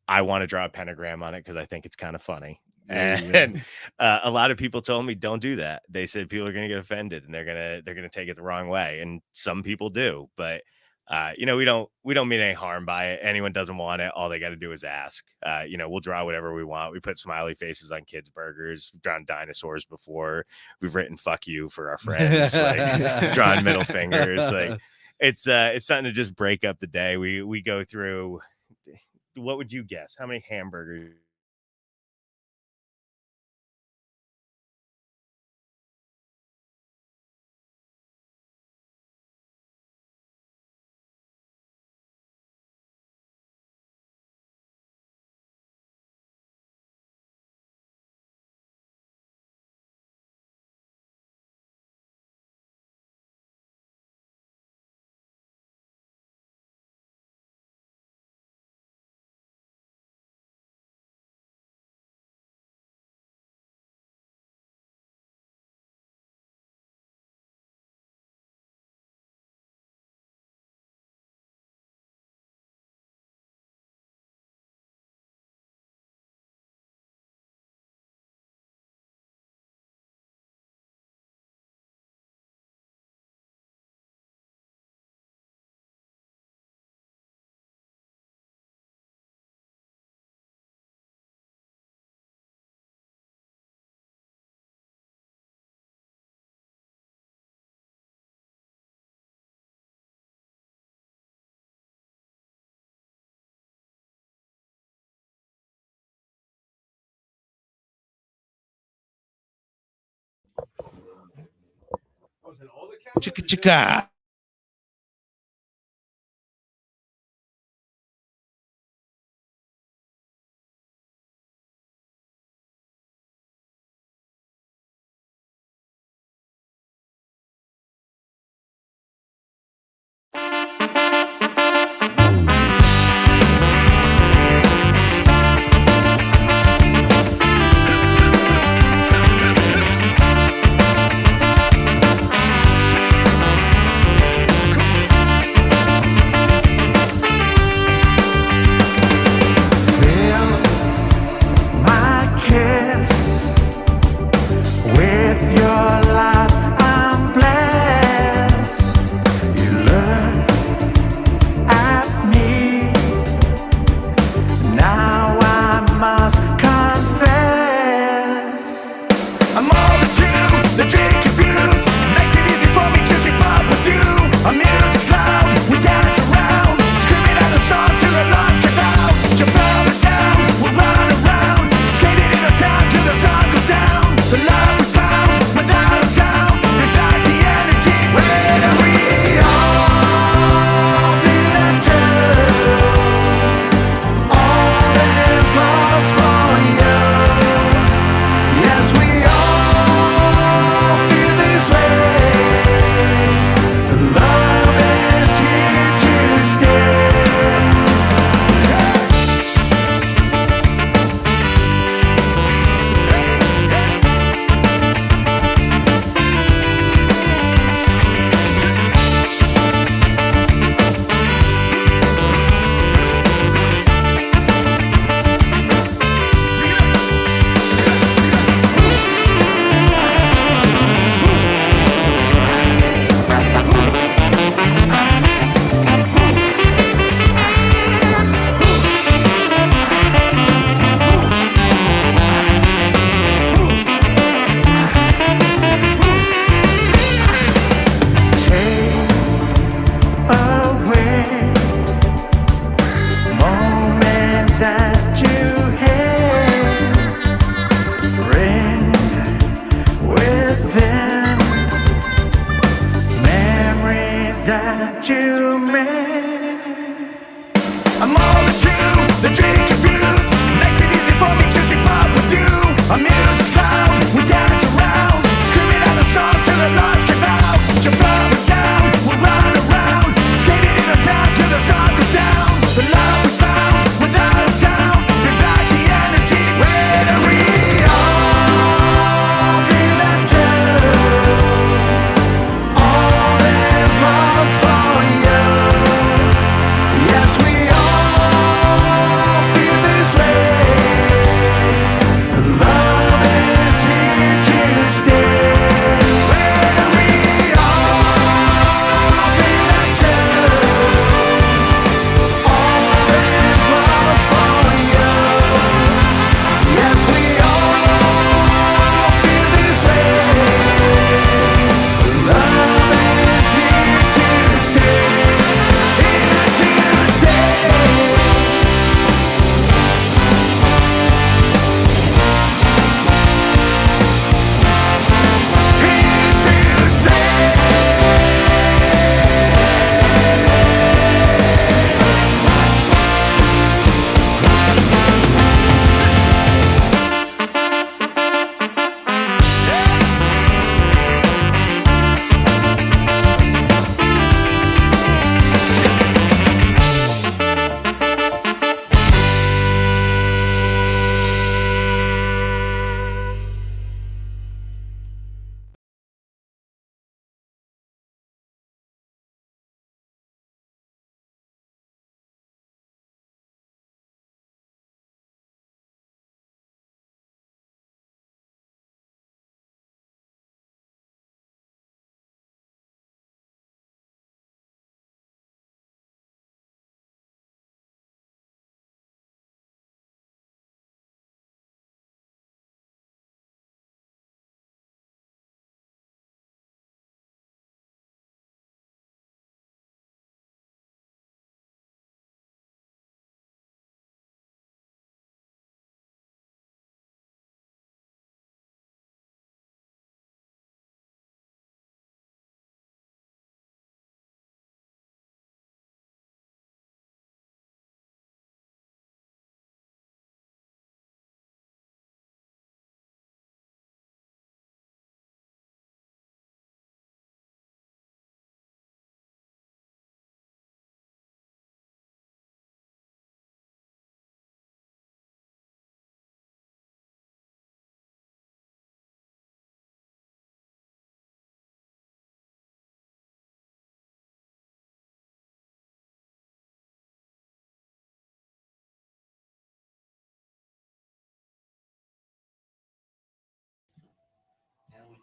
want to draw a pentagram on it because I think it's kind of funny. And a lot of people told me don't do that. They said people are going to get offended and they're going to take it the wrong way. And some people do, but we don't mean any harm by it. Anyone doesn't want it, all they got to do is ask. We'll draw whatever we want. We put smiley faces on kids' burgers. We've drawn dinosaurs before. We've written "fuck you" for our friends. Like drawn middle fingers. Like it's something to just break up the day. We go through. What would you guess? How many hamburgers Chicka chicka.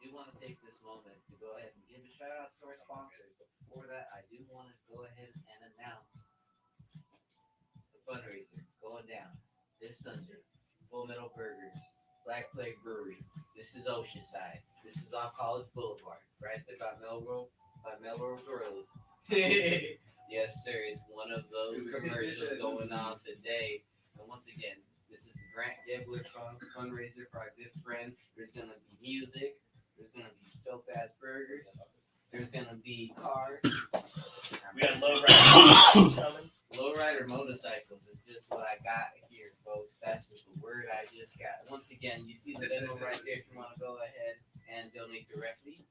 do want to take this moment to go ahead and give a shout out to our sponsors. But before that, I do want to go ahead and announce the fundraiser going down this Sunday. Full Metal Burgers, Black Plague Brewery. This is Oceanside. This is on College Boulevard, right there by Melrose Gorillas. Yes, sir. It's one of those commercials going on today. And once again, this is the Grant Gebler fundraiser for our good friend. There's gonna be music. There's gonna be dope ass burgers. There's gonna be cars. We got lowrider coming. Lowrider motorcycles is just what I got here, folks. That's just the word I just got. Once again, you see the Venmo right there. If you want to go ahead and donate directly,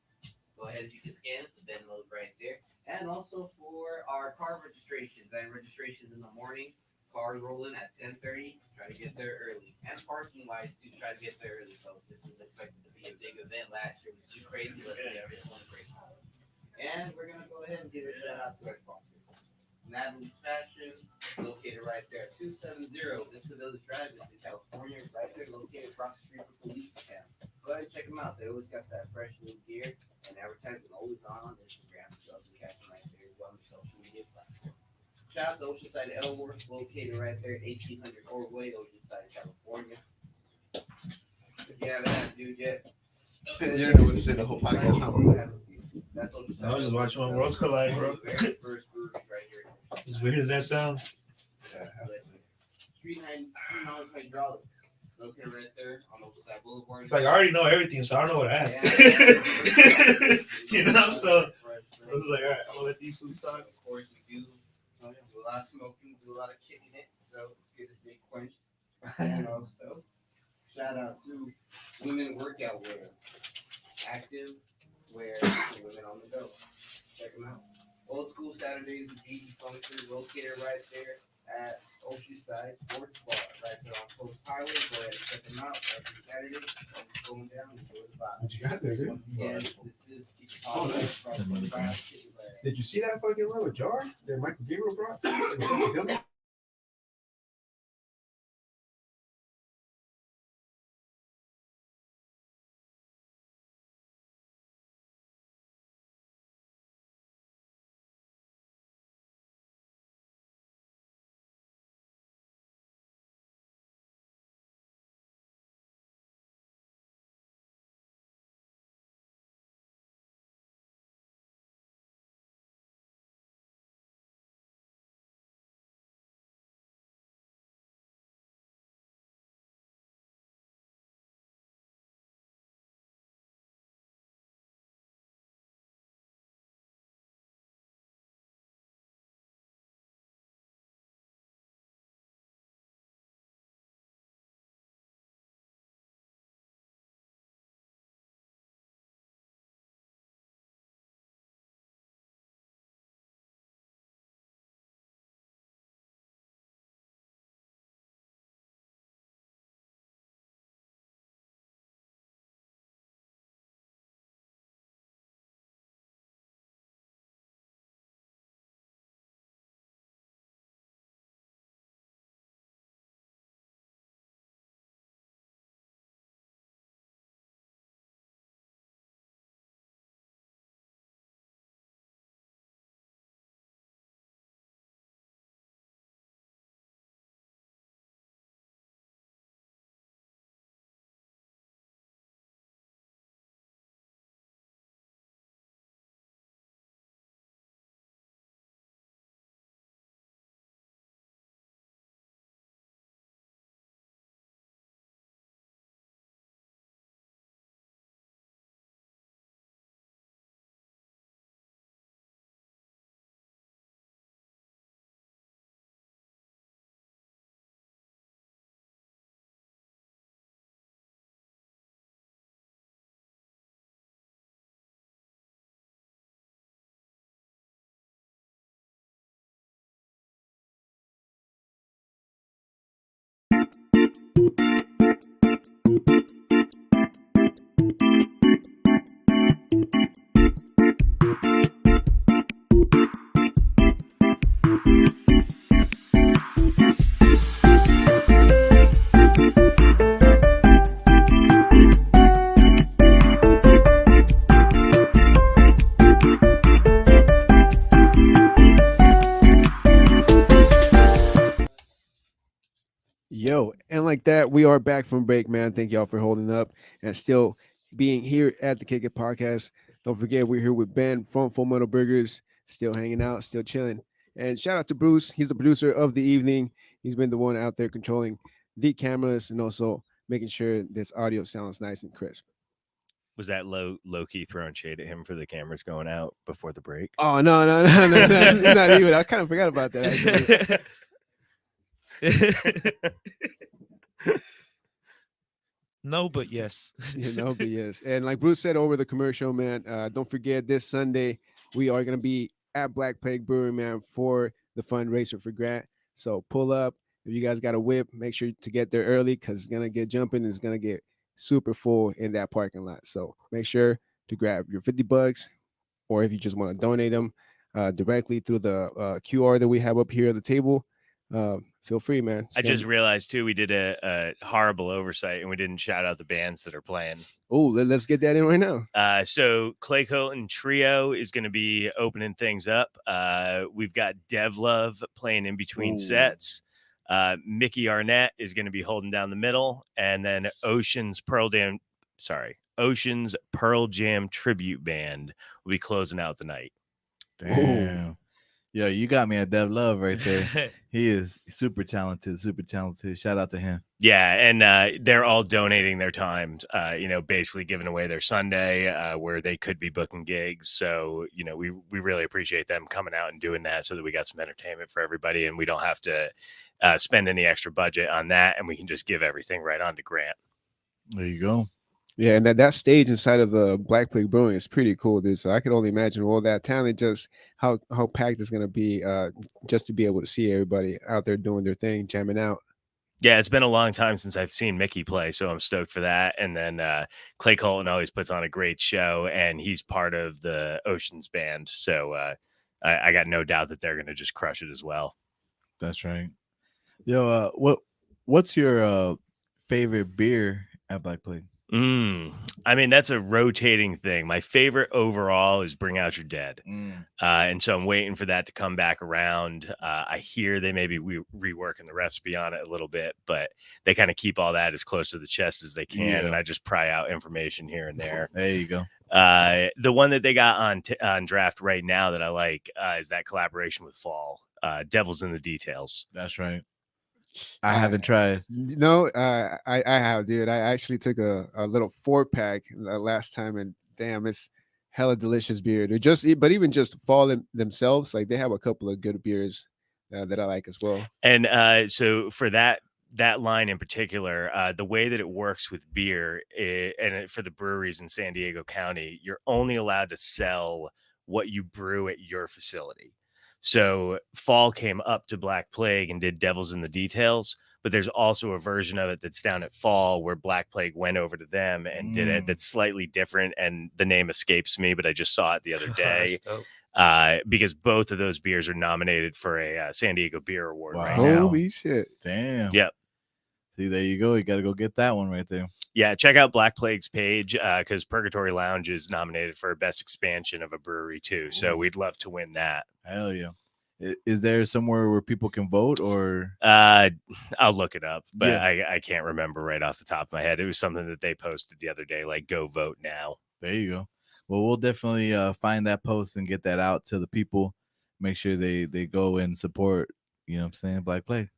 go ahead if you can scan it. The Venmo's right there. And also for our car registrations. I have registrations in the morning. Cars rolling at 10:30. Try to get there early. And parking wise, too, try to get there early, folks. This is expected to be a big event. Last year was too crazy. Let's make this one great. And we're gonna go ahead and give a shout out to our sponsors. Natalie's Fashion, located right there at 270 Vista Drive, Vista, California, right there, located across the street from Police Town. Go ahead and check them out. They always got that fresh new gear, and advertising always on Instagram. You also catch them right there on the social media platform. Shout out to Oceanside Elworth, located right there, 1800 Orway, Oceanside, California. If you haven't had a dude yet, You don't know what to say the whole podcast. Huh? that's Oceanside. I was just watching when Worlds Collide, bro. Very first brewery right here. As weird as that sounds. Street knowledge hydraulics. Located right there on Oceanside Boulevard. It's like I already know everything, so I don't know what to ask. You know, so I was like, all right, I'm gonna let these foods talk. Of course, we do a lot of smoking, do a lot of kicking it, so get this thing quenched. So shout out to Women Workout Wear, active wear for women on the go. Check them out. Old School Saturdays with GG Funkster, located right there at Oceanside Sports Bar, right there on Post Highway. Go ahead and check them out every Saturday. It's going down. Enjoy the vibe. What you got there, dude? Once again, this is Oh, nice. from Did you see that fucking little jar that Michael Gabriel brought? Yo, and like that, we are back from break, man. Thank y'all for holding up and still being here at the Kick It Podcast. Don't forget, we're here with Ben from Full Metal Burgers, still hanging out, still chilling. And shout out to Bruce. He's the producer of the evening. He's been the one out there controlling the cameras and also making sure this audio sounds nice and crisp. Was that low key throwing shade at him for the cameras going out before the break? Oh no, not even. I kind of forgot about that. Actually. No, but yes. But yes. And like Bruce said over the commercial, man, don't forget this Sunday we are gonna be at Black Plague Brewery, man, for the fundraiser for Grant. So pull up. If you guys got a whip, make sure to get there early because it's gonna get jumping. It's gonna get super full in that parking lot. So make sure to grab your $50, or if you just want to donate them directly through the QR that we have up here at the table. Feel free, man. I just realized too, we did a horrible oversight and we didn't shout out the bands that are playing. Oh, let's get that in right now. So Clay Colton Trio is going to be opening things up. We've got Dev Love playing in between sets. Mickey Arnett is going to be holding down the middle, and then Ocean's Pearl Jam tribute band will be closing out the night. Damn. Ooh. Yo, you got me at Dev Love right there. He is super talented, super talented. Shout out to him. Yeah, and they're all donating their time, basically giving away their Sunday where they could be booking gigs. So, we really appreciate them coming out and doing that so that we got some entertainment for everybody and we don't have to spend any extra budget on that, and we can just give everything right on to Grant. There you go. Yeah, and that stage inside of the Black Plague Brewing is pretty cool, dude. So I could only imagine all that talent, just how packed it's gonna be, just to be able to see everybody out there doing their thing, jamming out. Yeah, it's been a long time since I've seen Mickey play, so I'm stoked for that. And then Clay Colton always puts on a great show, and he's part of the Oceans band, so I got no doubt that they're gonna just crush it as well. That's right. Yo, what's your favorite beer at Black Plague? I mean, that's a rotating thing. My favorite overall is Bring Out Your Dead. And so I'm waiting for that to come back around. I hear they may be reworking the recipe on it a little bit, but they kind of keep all that as close to the chest as they can. Yeah. And I just pry out information here and there. There you go. The one that they got on draft right now that I like is that collaboration with Fall. Devil's in the Details. That's right. I haven't tried. No, I have, dude. I actually took a little 4-pack last time, and damn, it's hella delicious beer. But even just Fall themselves, like they have a couple of good beers that I like as well. And so for that line in particular, the way that it works with beer, for the breweries in San Diego County, you're only allowed to sell what you brew at your facility. So Fall came up to Black Plague and did Devils in the Details, but there's also a version of it that's down at Fall where Black Plague went over to them and did it that's slightly different, and the name escapes me, but I just saw it the other day. Because both of those beers are nominated for a San Diego Beer Award right now. Holy shit. Damn. Yep. See, there you go. You got to go get that one right there. Yeah, check out Black Plague's page because Purgatory Lounge is nominated for Best Expansion of a Brewery too. So we'd love to win that. Hell yeah. Is there somewhere where people can vote, or? I'll look it up, but Yeah. I can't remember right off the top of my head. It was something that they posted the other day, like go vote now. There you go. Well, we'll definitely find that post and get that out to the people. Make sure they go and support, you know what I'm saying, Black Plague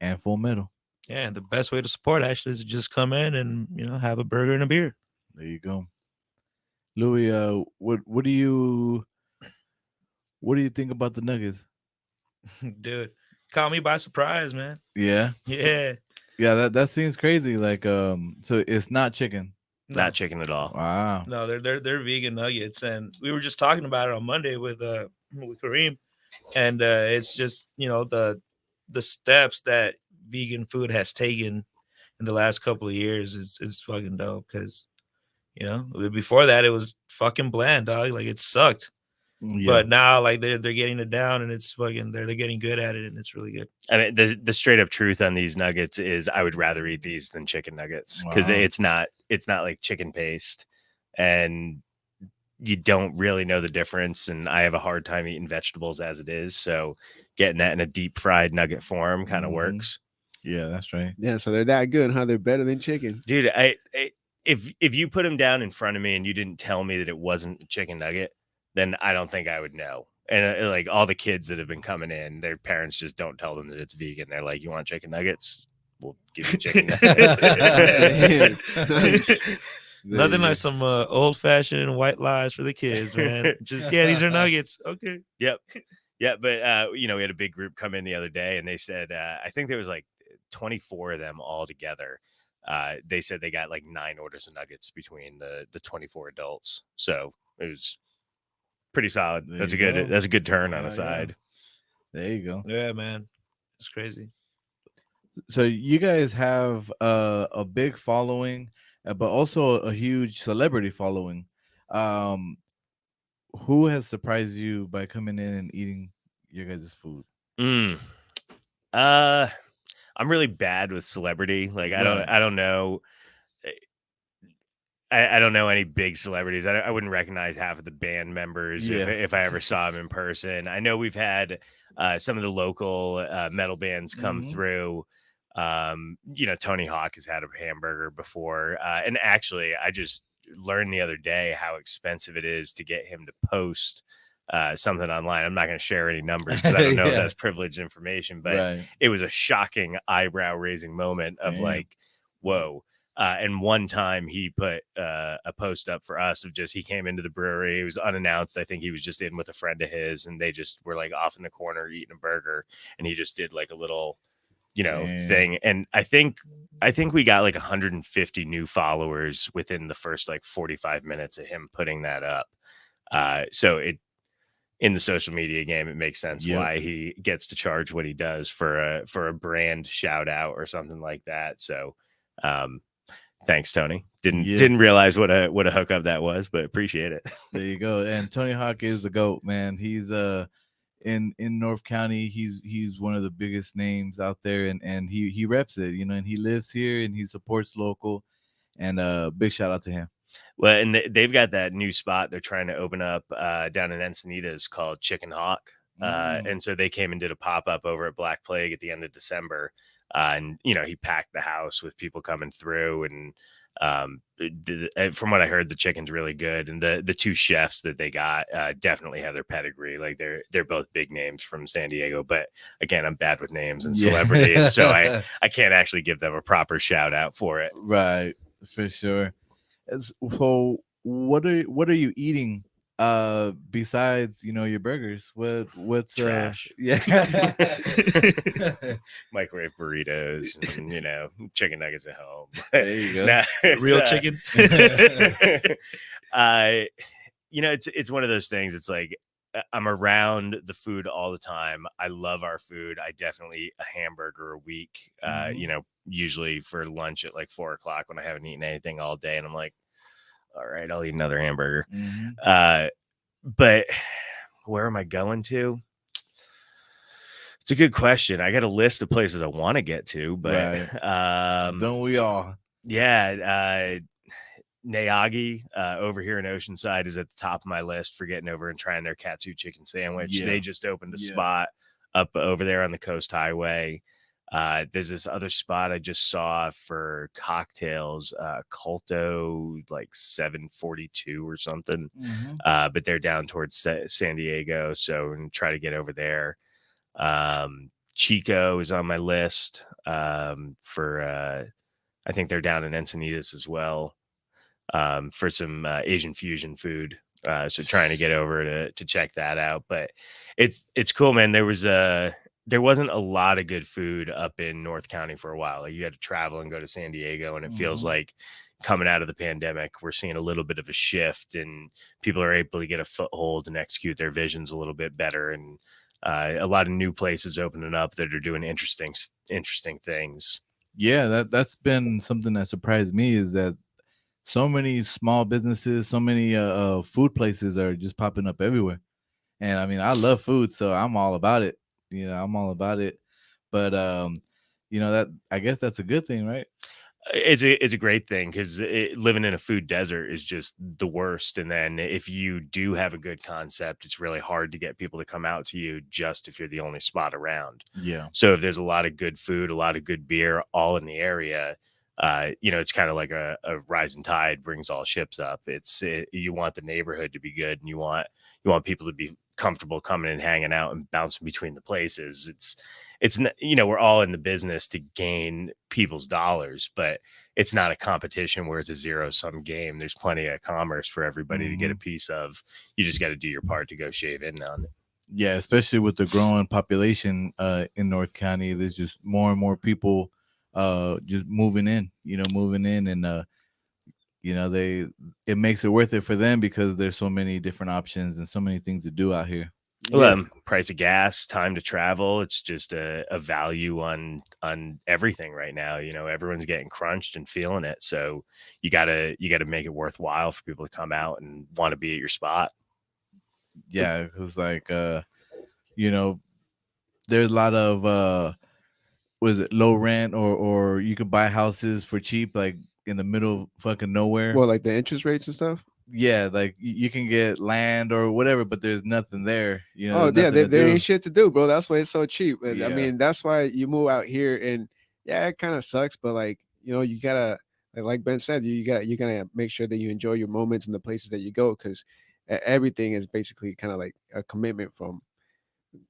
and Full Metal. Yeah, and the best way to support actually is to just come in and have a burger and a beer. There you go. Louis, what do you think about the Nuggets? Dude, caught me by surprise, man. Yeah. That seems crazy. Like so it's not chicken. No. Not chicken at all. Wow. No, they're vegan nuggets, and we were just talking about it on Monday with Kareem, and it's just the steps that vegan food has taken in the last couple of years is fucking dope, because before that it was fucking bland, dog. Like it sucked. Yeah. But now like they're getting it down, and it's fucking they're getting good at it, and it's really good. I mean, the straight up truth on these nuggets is I would rather eat these than chicken nuggets, because it's not like chicken paste, and you don't really know the difference. And I have a hard time eating vegetables as it is, so getting that in a deep fried nugget form kind of works. Yeah, that's right. Yeah, so they're that good, huh? They're better than chicken. Dude, if you put them down in front of me and you didn't tell me that it wasn't a chicken nugget, then I don't think I would know. And like all the kids that have been coming in, their parents just don't tell them that it's vegan. They're like, "You want chicken nuggets? We'll give you chicken nuggets." Man, nice. Nothing like some old fashioned white lies for the kids, man. Just these are nuggets. Okay. Yep. Yeah, but we had a big group come in the other day, and they said I think there was like 24 of them all together. They said they got like 9 orders of nuggets between the 24 adults, so it was pretty solid. There That's a you good go. that's a good turn on Yeah, a side. There you go. Yeah, man. It's crazy. So you guys have a big following, but also a huge celebrity following. Um, who has surprised you by coming in and eating your guys' food? Mm. Uh, I'm really bad with celebrity. Like Right. I don't know. I don't know any big celebrities. I wouldn't recognize half of the band members Yeah. if I ever saw them in person. I know we've had some of the local metal bands come Mhm. through. Tony Hawk has had a hamburger before. And actually, I just learned the other day how expensive it is to get him to post something online. I'm not going to share any numbers because I don't know if Yeah. that's privileged information, but Right. it was a shocking eyebrow raising moment of Damn. like, whoa. And one time he put a post up for us of just he came into the brewery. It was unannounced. I think he was just in with a friend of his, and they just were like off in the corner eating a burger, and he just did like a little, Damn. thing. And I think we got like 150 new followers within the first like 45 minutes of him putting that up. So it in the social media game, it makes sense Yep. why he gets to charge what he does for a brand shout out or something like that. So, thanks, Tony. Didn't realize what a hookup that was, but appreciate it. There you go. And Tony Hawk is the GOAT, man. He's in North County, he's one of the biggest names out there, and he reps it, and he lives here and he supports local, and big shout out to him. Well, and they've got that new spot they're trying to open up down in Encinitas called Chicken Hawk. And so they came and did a pop-up over at Black Plague at the end of December. And he packed the house with people coming through, and from what I heard, the chicken's really good, and the two chefs that they got definitely have their pedigree. Like they're both big names from San Diego, but again, I'm bad with names and celebrity, and so I can't actually give them a proper shout out for it. Right, for sure. So what are you eating besides your burgers? What's Trash. Yeah. Microwave burritos and chicken nuggets at home. There you go. Nah, Real chicken. It's one of those things. It's like I'm around the food all the time. I love our food. I definitely eat a hamburger a week. Usually for lunch at like 4:00 when I haven't eaten anything all day, and I'm like, all right, I'll eat another hamburger. But where am I going to? It's a good question. I got a list of places I want to get to, but right. Don't we all? Yeah, Nayagi over here in Oceanside is at the top of my list for getting over and trying their katsu chicken sandwich. Yeah. They just opened a spot up over there on the Coast Highway. There's this other spot I just saw for cocktails, Culto, like 742 or something. But they're down towards San Diego, so and try to get over there. Chico is on my list for I think they're down in Encinitas as well, for some Asian fusion food. So trying to get over to check that out. But it's cool, man. There wasn't a lot of good food up in North County for a while. Like you had to travel and go to San Diego, and it feels like coming out of the pandemic, we're seeing a little bit of a shift, and people are able to get a foothold and execute their visions a little bit better. And a lot of new places opening up that are doing interesting things. Yeah, that's been something that surprised me, is that so many small businesses, so many food places are just popping up everywhere. And I mean, I love food, so I'm all about it. I'm all about it. But that, I guess that's a good thing, right? It's a great thing because living in a food desert is just the worst. And then if you do have a good concept, it's really hard to get people to come out to you just if you're the only spot around. Yeah. So if there's a lot of good food, a lot of good beer, all in the area, it's kind of like a rising tide brings all ships up. You want the neighborhood to be good, and you want people to be comfortable coming and hanging out and bouncing between the places. We're all in the business to gain people's dollars, but it's not a competition where it's a zero sum game. There's plenty of commerce for everybody to get a piece of. You just got to do your part to go shave in on it. Yeah, especially with the growing population in North County, there's just more and more people just moving in, and it makes it worth it for them because there's so many different options and so many things to do out here. Well, price of gas, time to travel, it's just a value on everything right now. Everyone's getting crunched and feeling it. So you gotta make it worthwhile for people to come out and want to be at your spot. Yeah, because there's a lot of was it low rent or you could buy houses for cheap, like in the middle of fucking nowhere. Well, like the interest rates and stuff. Yeah, like you can get land or whatever, but there's nothing there. Oh there's yeah, nothing to there do. ain't shit to do, bro. That's why it's so cheap. I Yeah. mean, that's why you move out here, and yeah, it kind of sucks, but like you gotta like Ben said, you gotta make sure that you enjoy your moments and the places that you go, because everything is basically kind of like a commitment from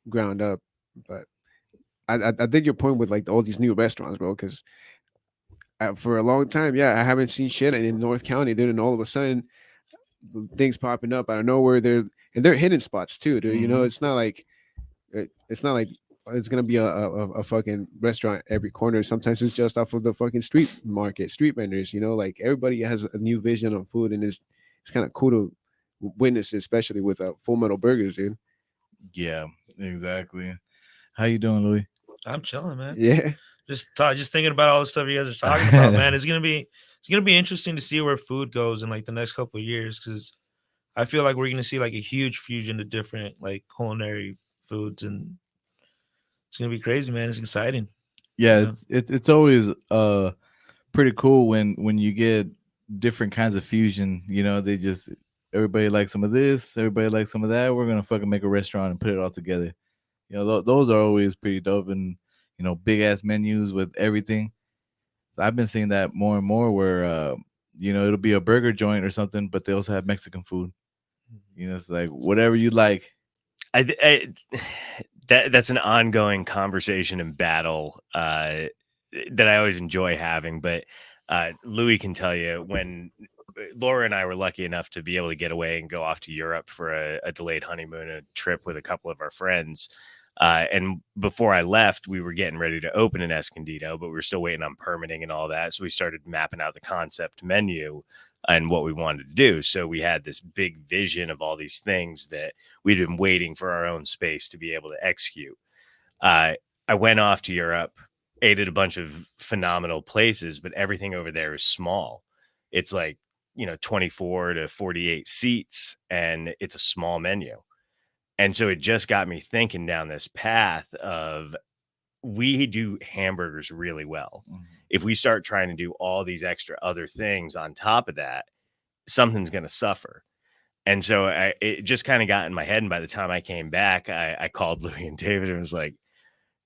ground up. But I think your point with like all these new restaurants, bro, because for a long time, yeah, I haven't seen shit in North County. Then all of a sudden, things popping up out of nowhere. They're hidden spots too, dude. Mhm. It's not like it's gonna be a fucking restaurant every corner. Sometimes it's just off of the fucking street market, street vendors. Like everybody has a new vision on food, and it's kind of cool to witness, it, especially with Full Metal Burgers, dude. Yeah, exactly. How you doing, Louis? I'm chilling, man. Yeah, Just thinking about all the stuff you guys are talking about, man. It's gonna be interesting to see where food goes in like the next couple of years, because I feel like we're gonna see like a huge fusion of different like culinary foods, and it's gonna be crazy, man. It's exciting. Yeah, Yeah. it's always pretty cool when you get different kinds of fusion. They just everybody likes some of this, everybody likes some of that. We're gonna fucking make a restaurant and put it all together. Those are always pretty dope, and big ass menus with everything. So I've been seeing that more and more where it'll be a burger joint or something, but they also have Mexican food. It's like whatever you like. That's an ongoing conversation and battle that I always enjoy having. But Louis can tell you, when Laura and I were lucky enough to be able to get away and go off to Europe for a delayed honeymoon, a trip with a couple of our friends. And before I left, we were getting ready to open in Escondido, but we were still waiting on permitting and all that. So we started mapping out the concept menu and what we wanted to do. So we had this big vision of all these things that we'd been waiting for our own space to be able to execute. I went off to Europe, ate at a bunch of phenomenal places, but everything over there is small. It's like, 24 to 48 seats, and it's a small menu. And so it just got me thinking down this path of, we do hamburgers really well. If we start trying to do all these extra other things on top of that, something's going to suffer. And so it just kind of got in my head. And by the time I came back, I called Louis and David and was like,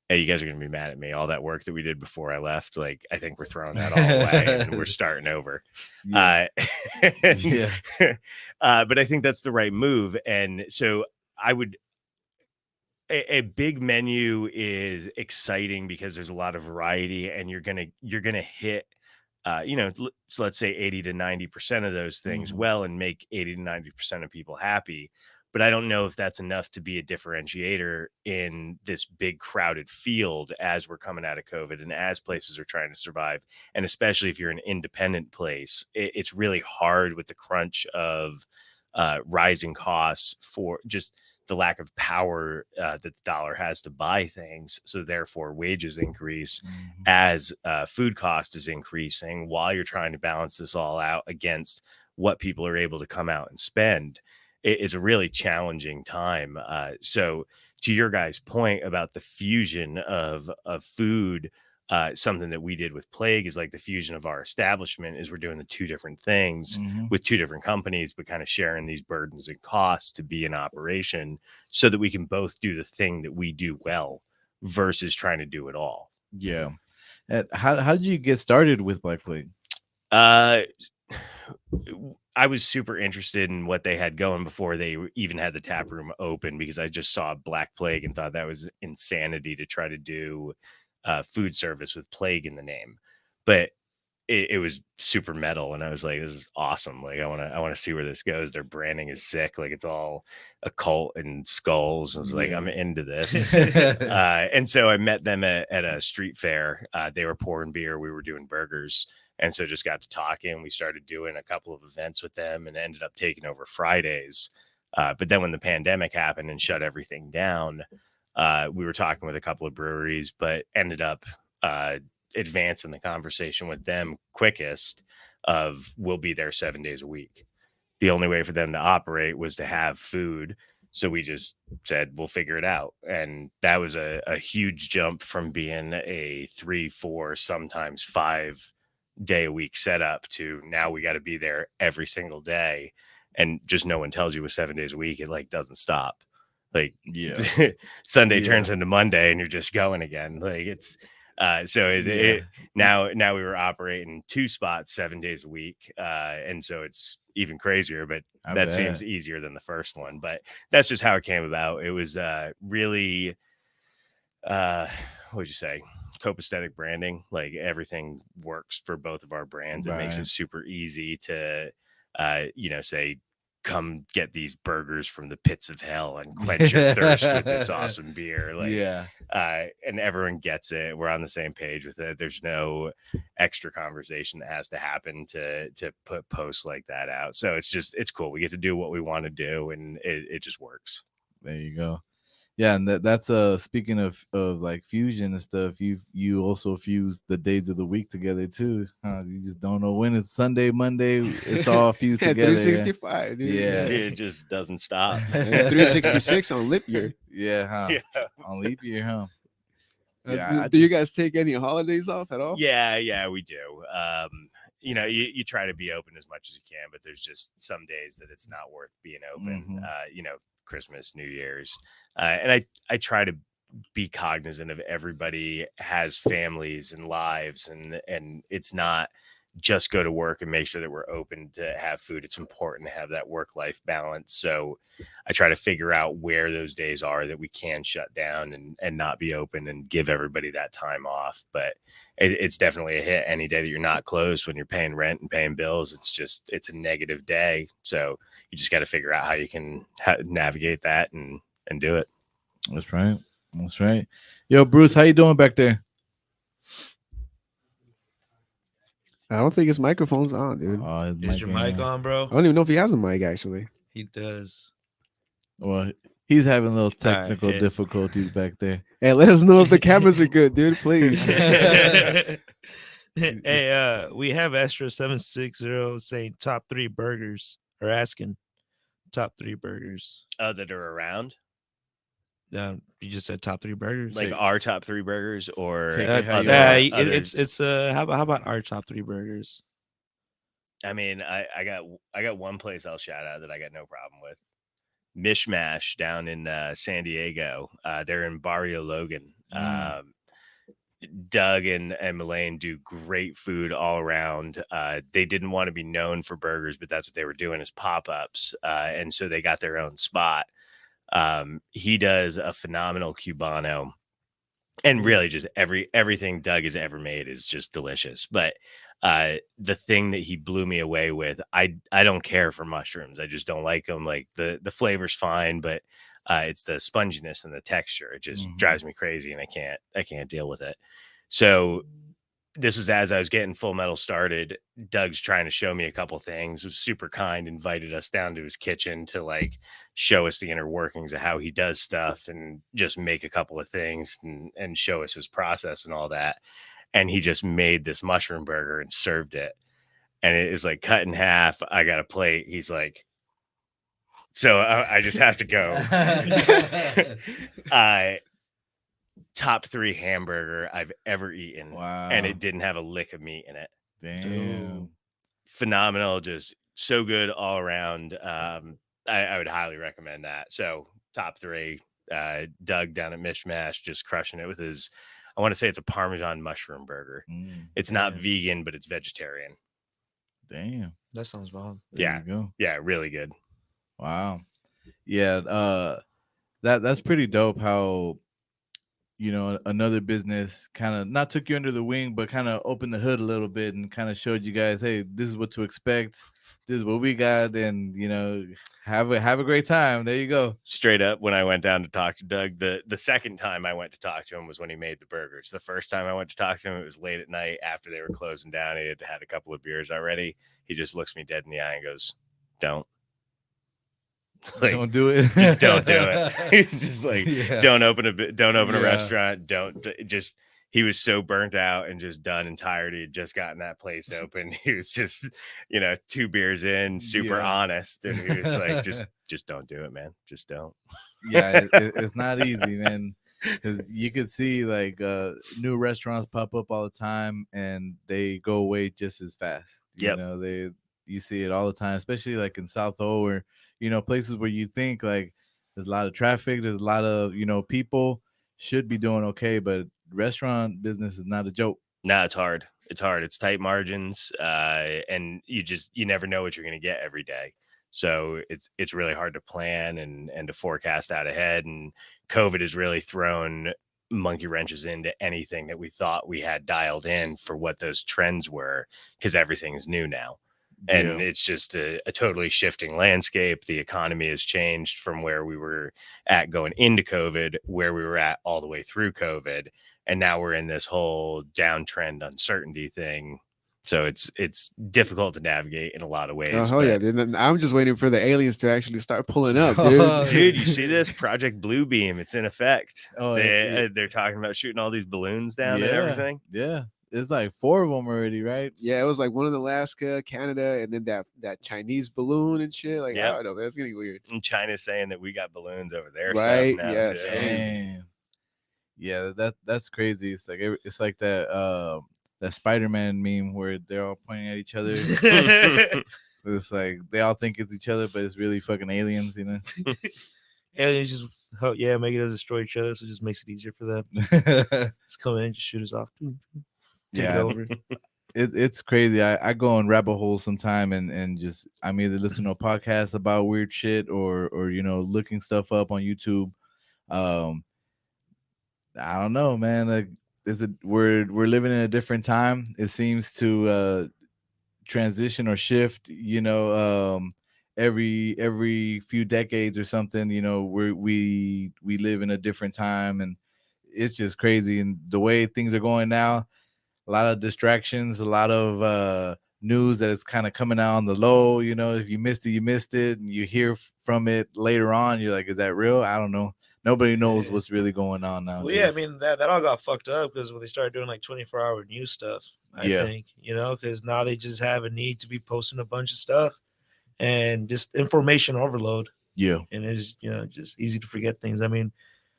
hey, you guys are going to be mad at me. All that work that we did before I left, like, I think we're throwing that all away and we're starting over. Yeah. Yeah. But I think that's the right move. And so a big menu is exciting because there's a lot of variety, and you're gonna hit so let's say 80 to 90% of those things well, and make 80 to 90% of people happy. But I don't know if that's enough to be a differentiator in this big crowded field as we're coming out of COVID and as places are trying to survive. And especially if you're an independent place, it's really hard with the crunch of rising costs for just the lack of power that the dollar has to buy things. So therefore wages increase as food cost is increasing, while you're trying to balance this all out against what people are able to come out and spend. It's a really challenging time. So to your guys' point about the fusion of food, something that we did with Plague is like the fusion of our establishment is we're doing the two different things Mhm. with two different companies, but kind of sharing these burdens and costs to be in operation so that we can both do the thing that we do well versus trying to do it all. Yeah. And how did you get started with Black Plague? Uh, I was super interested in what they had going before they even had the tap room open because I just saw Black Plague and thought that was insanity to try to do food service with plague in the name. But it was super metal, and I was like, this is awesome. Like I want to see where this goes. Their branding is sick. Like it's all occult and skulls. I was like, Yeah. I'm into this. And so I met them at a street fair. They were pouring beer. We were doing burgers. And so just got to talking. We started doing a couple of events with them and ended up taking over Fridays. But then when the pandemic happened and shut everything down, we were talking with a couple of breweries, but ended up advancing the conversation with them quickest of we'll be there 7 days a week. The only way for them to operate was to have food. So we just said, we'll figure it out. And that was a huge jump from being a 3, 4, sometimes 5-day a week setup to now we got to be there every single day. And just no one tells you with 7 days a week, it like doesn't stop. Like Yeah. Sunday Yeah. turns into Monday and you're just going again. Like it's now we were operating 2 spots 7 days a week. And so it's even crazier, but I that bet. seems easier than the first one. But that's just how it came about. It was really what would you say? Copacetic branding. Like everything works for both of our brands. It makes Right. it super easy to say come get these burgers from the pits of hell and quench your thirst with this awesome beer. Like Yeah. and everyone gets it. We're on the same page with it. There's no extra conversation that has to happen to put posts like that out. So it's cool. We get to do what we want to do and it just works. There you go. Yeah, and that's speaking of like fusion and stuff, you also fuse the days of the week together too. You just don't know when it's Sunday, Monday, it's all fused Yeah, together. 365, dude. Yeah. It just doesn't stop. Yeah, 366 on lip year. Yeah, huh? Yeah. On leap year, huh? Do you guys take any holidays off at all? Yeah, we do. You try to be open as much as you can, but there's just some days that it's not worth being open. Mhm. Christmas, New Year's, and I try to be cognizant of everybody has families and lives, and it's not just go to work and make sure that we're open to have food. It's important to have that work-life balance. So I try to figure out where those days are that we can shut down and not be open and give everybody that time off. But it's definitely a hit any day that you're not closed when you're paying rent and paying bills. It's a negative day. So you just got to figure out how you can navigate that and do it. That's right. That's right. Yo, Bruce, how you doing back there? I don't think his microphone's on, dude. His Is your ain't mic on, bro? I don't even know if he has a mic, actually. He does. Well, he's having a little All right, technical hit. difficulties back there. Hey, let us know if the cameras are good, dude, please. Hey, we have Astra 760 saying top 3 burgers, or asking top 3 burgers. That are around, You just said top 3 burgers. like our top 3 burgers, or Take it how you other- want. it's how about our top 3 burgers? I mean, I got one place I'll shout out that I got no problem with. Mishmash down in San Diego. They're in Barrio Logan. Doug and Melaine do great food all around. They didn't want to be known for burgers, but that's what they were doing as pop-ups. And so they got their own spot. He does a phenomenal Cubano. And really just everything Doug has ever made is just delicious. But the thing that he blew me away with, I don't care for mushrooms. I just don't like them. Like the flavor's fine, but it's the sponginess and the texture. It just drives me crazy, and I can't deal with it. So this was as I was getting Full Metal started. Doug's trying to show me a couple things. Was super kind, invited us down to his kitchen to like show us the inner workings of how he does stuff and just make a couple of things and show us his process and all that. And he just made this mushroom burger and served it. And it is like cut in half. I got a plate. He's like, so I just have to go. top 3 hamburger I've ever eaten, Wow. and it didn't have a lick of meat in it. Damn. Phenomenal, just so good all around. I would highly recommend that. So top 3, Doug down at Mishmash, just crushing it with his, I want to say it's a Parmesan mushroom burger. It's not Damn. vegan, but it's vegetarian. Damn. That sounds bomb. There you go. Yeah, really good. Wow. Yeah, that's pretty dope how another business kind of not took you under the wing, but kind of opened the hood a little bit and kind of showed you guys, hey, this is what to expect. This is what we got, and have a great time. There you go. Straight up, when I went down to talk to Doug, the second time I went to talk to him was when he made the burgers. The first time I went to talk to him, it was late at night after they were closing down. He had had a couple of beers already. He just looks me dead in the eye and goes, "Don't." Like, don't do it. Just don't do it. He's just like, Yeah. don't open a Yeah. restaurant. Don't just. He was so burnt out and just done and tired. He had just gotten that place open. He was just, 2 beers in, super Yeah. honest, and he was like, just don't do it, man. Just don't. Yeah, it's not easy, man. Because you could see like new restaurants pop up all the time, and they go away just as fast. Yep. You see it all the time, especially like in South O, or places where you think like there's a lot of traffic, there's a lot of people should be doing okay, but restaurant business is not a joke. No, it's hard. It's hard. It's tight margins, and you never know what you're going to get every day. So it's really hard to plan and to forecast out ahead. And COVID has really thrown monkey wrenches into anything that we thought we had dialed in for what those trends were, because everything is new now. And it's just a totally shifting landscape. The economy has changed from where we were at going into COVID, where we were at all the way through COVID. And now we're in this whole downtrend uncertainty thing. So it's difficult to navigate in a lot of ways. Oh, hell yeah. Then I'm just waiting for the aliens to actually start pulling up, dude. Dude, you see this Project Bluebeam? It's in effect. Oh, they're talking about shooting all these balloons down and everything. Yeah. It's like 4 of them already, right? Yeah, it was like one in Alaska, Canada, and then that Chinese balloon and shit. Like, Yep. I don't know, man. It's getting weird. And China's saying that we got balloons over there. Right, Stuff now yes. too. Damn. Yeah, that's crazy. It's like that Spider-Man meme where they're all pointing at each other. It's like they all think it's each other, but it's really fucking aliens, Aliens just make it destroy each other, so it just makes it easier for them. Just come in, just shoot us off. Take it over. It's crazy. I go on rabbit holes sometime and just I'm either listening to a podcast about weird shit or looking stuff up on YouTube. I don't know, man. Like we're living in a different time. It seems to transition or shift, every few decades or something. We live in a different time, and it's just crazy. And the way things are going now, a lot of distractions, a lot of news that is kind of coming out on the low. If you missed it, you missed it, and you hear from it later on. You're like, is that real? I don't know. Nobody knows what's really going on now. Well, yeah, I mean that all got fucked up because when they started doing like 24-hour news stuff, I think, because now they just have a need to be posting a bunch of stuff and just information overload. Yeah. And it's, just easy to forget things. I mean,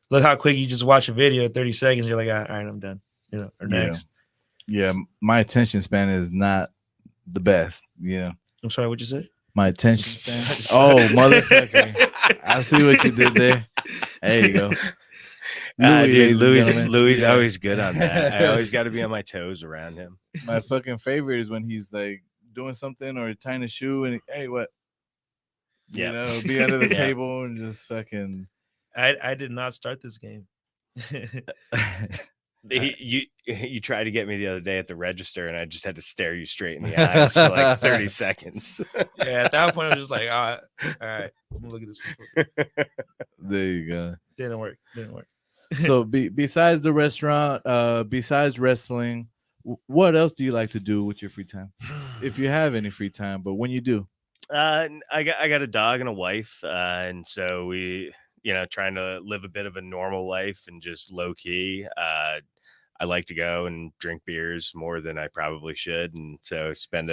look how quick you just watch a video, 30 seconds, you're like, all right, I'm done, or next. Yeah, my attention span is not the best. Yeah. I'm sorry, what'd you say? My attention span. Oh, motherfucker. I see what you did there. There you go. Louis always good on that. I always got to be on my toes around him. My fucking favorite is when he's like doing something or tying a shoe and hey, what? Yeah, be under the table and just fucking. I did not start this game. You tried to get me the other day at the register, and I just had to stare you straight in the eyes for like 30 seconds. Yeah, at that point I was just like, all right, I'm gonna look at this. There you go. Didn't work. So besides the restaurant, besides wrestling, what else do you like to do with your free time? If you have any free time, but when you do. I got a dog and a wife, and so we trying to live a bit of a normal life and just low key. I like to go and drink beers more than I probably should, and so spend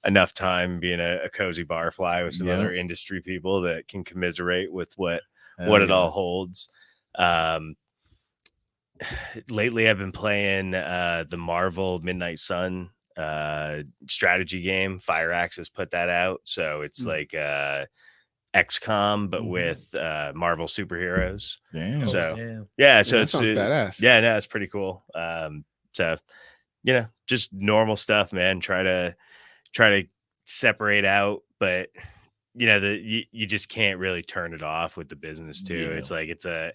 enough time being a cozy barfly with some other industry people that can commiserate with what it all holds. lately I've been playing the Marvel Midnight Sun strategy game. Fire Axis put that out, so it's like XCOM but with Marvel superheroes. Damn. So damn. yeah, Yeah, so that it's sounds badass. yeah, no, it's pretty cool. So just normal stuff, man. Try to separate out, but you just can't really turn it off with the business too. Yeah. It's like it's a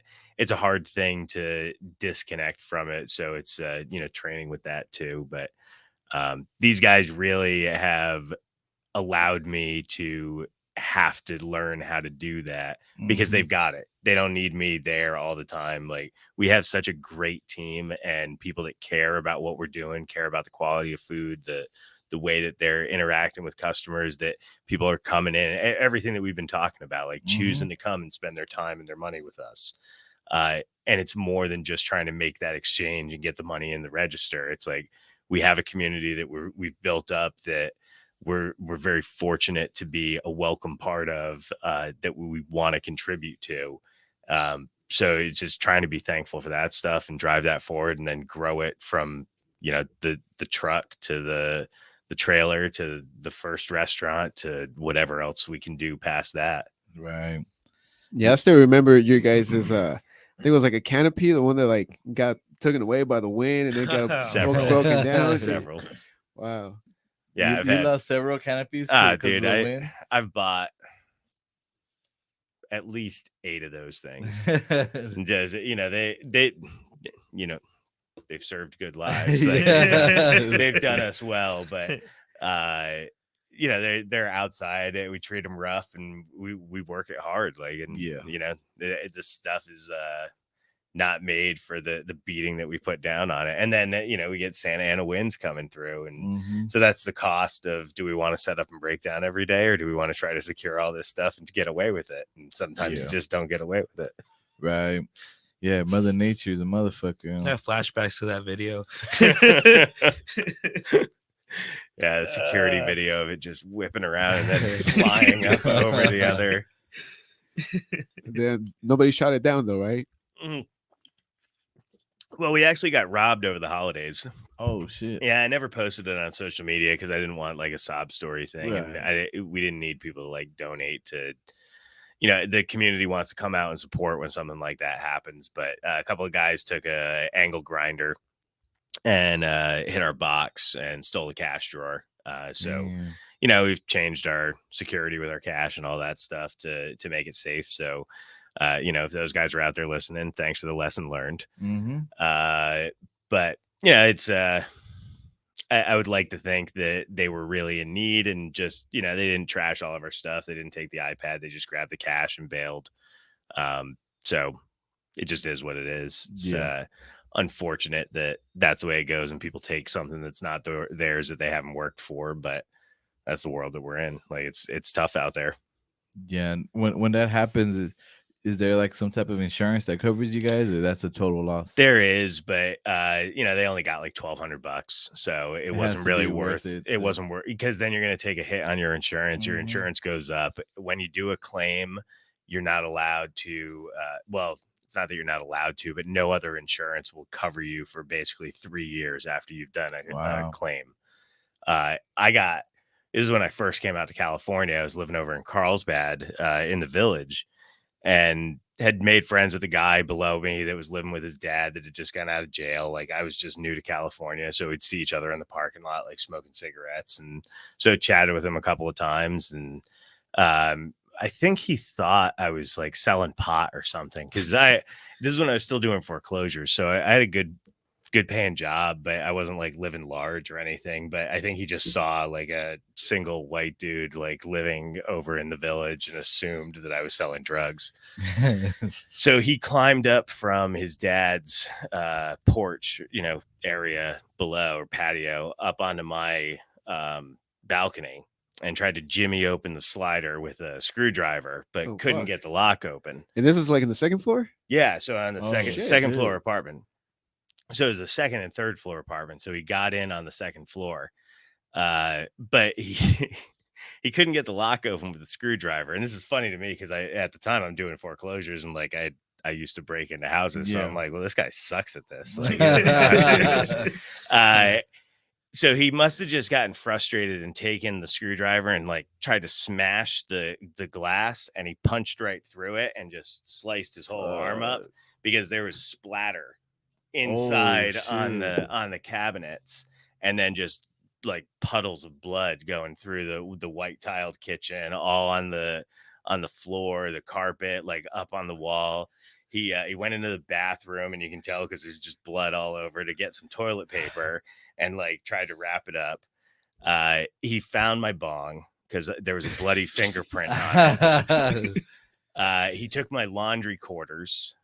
hard thing to disconnect from it. So it's training with that too. But these guys really have allowed me to have to learn how to do that because they've got it. They don't need me there all the time. Like, we have such a great team and people that care about what we're doing, care about the quality of food, the way that they're interacting with customers, that people are coming in, everything that we've been talking about, like choosing to come and spend their time and their money with us. And it's more than just trying to make that exchange and get the money in the register. It's like we have a community that we've built up that we're very fortunate to be a welcome part of, that we want to contribute to. So it's just trying to be thankful for that stuff and drive that forward, and then grow it from the truck to the trailer to the first restaurant to whatever else we can do past that. Right. Yeah, I still remember your guys' I think it was like a canopy, the one that like got taken away by the wind and it got Several. broken down. Several. Wow. Yeah, you, I've you had lost several canopies. Because dude, of the wind? I've bought at least 8 of those things. And just they they've served good lives. Like, they've done us well, but they're outside. We treat them rough and we work it hard. Like, and the stuff is not made for the beating that we put down on it. And then we get Santa Ana winds coming through, and so that's the cost of, do we want to set up and break down every day, or do we want to try to secure all this stuff and get away with it? And sometimes you just don't get away with it. Right. Yeah, Mother Nature is a motherfucker. I have flashbacks to that video. Yeah, the security video of it just whipping around and then flying up over the other. Then nobody shot it down though, right? Well, we actually got robbed over the holidays. Oh shit. Yeah, I never posted it on social media because I didn't want like a sob story thing, Right. and we didn't need people to like donate to. The community wants to come out and support when something like that happens. But a couple of guys took a angle grinder and hit our box and stole the cash drawer. So we've changed our security with our cash and all that stuff to make it safe. So. If those guys are out there listening, thanks for the lesson learned. But it's I would like to think that they were really in need, and just they didn't trash all of our stuff. They didn't take the iPad. They just grabbed the cash and bailed. So it just is what it is. It's unfortunate that that's the way it goes, and people take something that's not theirs, that they haven't worked for. But that's the world that we're in. Like, it's tough out there. Yeah, and when that happens, is there like some type of insurance that covers you guys, or that's a total loss? There is, but they only got like $1,200, so it wasn't really worth it. It wasn't worth, because then you're going to take a hit on your insurance. Your insurance goes up when you do a claim. You're not allowed to. Well, it's not that you're not allowed to, but no other insurance will cover you for basically 3 years after you've done a claim. This is when I first came out to California. I was living over in Carlsbad, in the Village, and had made friends with a guy below me that was living with his dad that had just gotten out of jail. Like, I was just new to California, so we'd see each other in the parking lot, like smoking cigarettes. And so chatted with him a couple of times. And I think he thought I was like selling pot or something, because this is when I was still doing foreclosures. So I had a good paying job, but I wasn't like living large or anything. But I think he just saw like a single white dude like living over in the Village and assumed that I was selling drugs. So he climbed up from his dad's porch, area below, or patio, up onto my balcony, and tried to jimmy open the slider with a screwdriver, but couldn't get the lock open. And this is like in the second floor? Yeah, so on the second shit. floor apartment. So it was a second and third floor apartment. So he got in on the second floor, but he couldn't get the lock open with the screwdriver. And this is funny to me because at the time I'm doing foreclosures, and like I I used to break into houses. So Yeah. I'm like, well, this guy sucks at this. Like, he doesn't know how to do this. So he must have just gotten frustrated and taken the screwdriver and like tried to smash the glass, and he punched right through it and just sliced his whole arm up because there was splatter inside on the cabinets, and then just like puddles of blood going through the white tiled kitchen, all on the floor, the carpet, like up on the wall. He went into the bathroom, and you can tell because there's just blood all over, to get some toilet paper and like tried to wrap it up. He found my bong because there was a bloody fingerprint on it. He took my laundry quarters.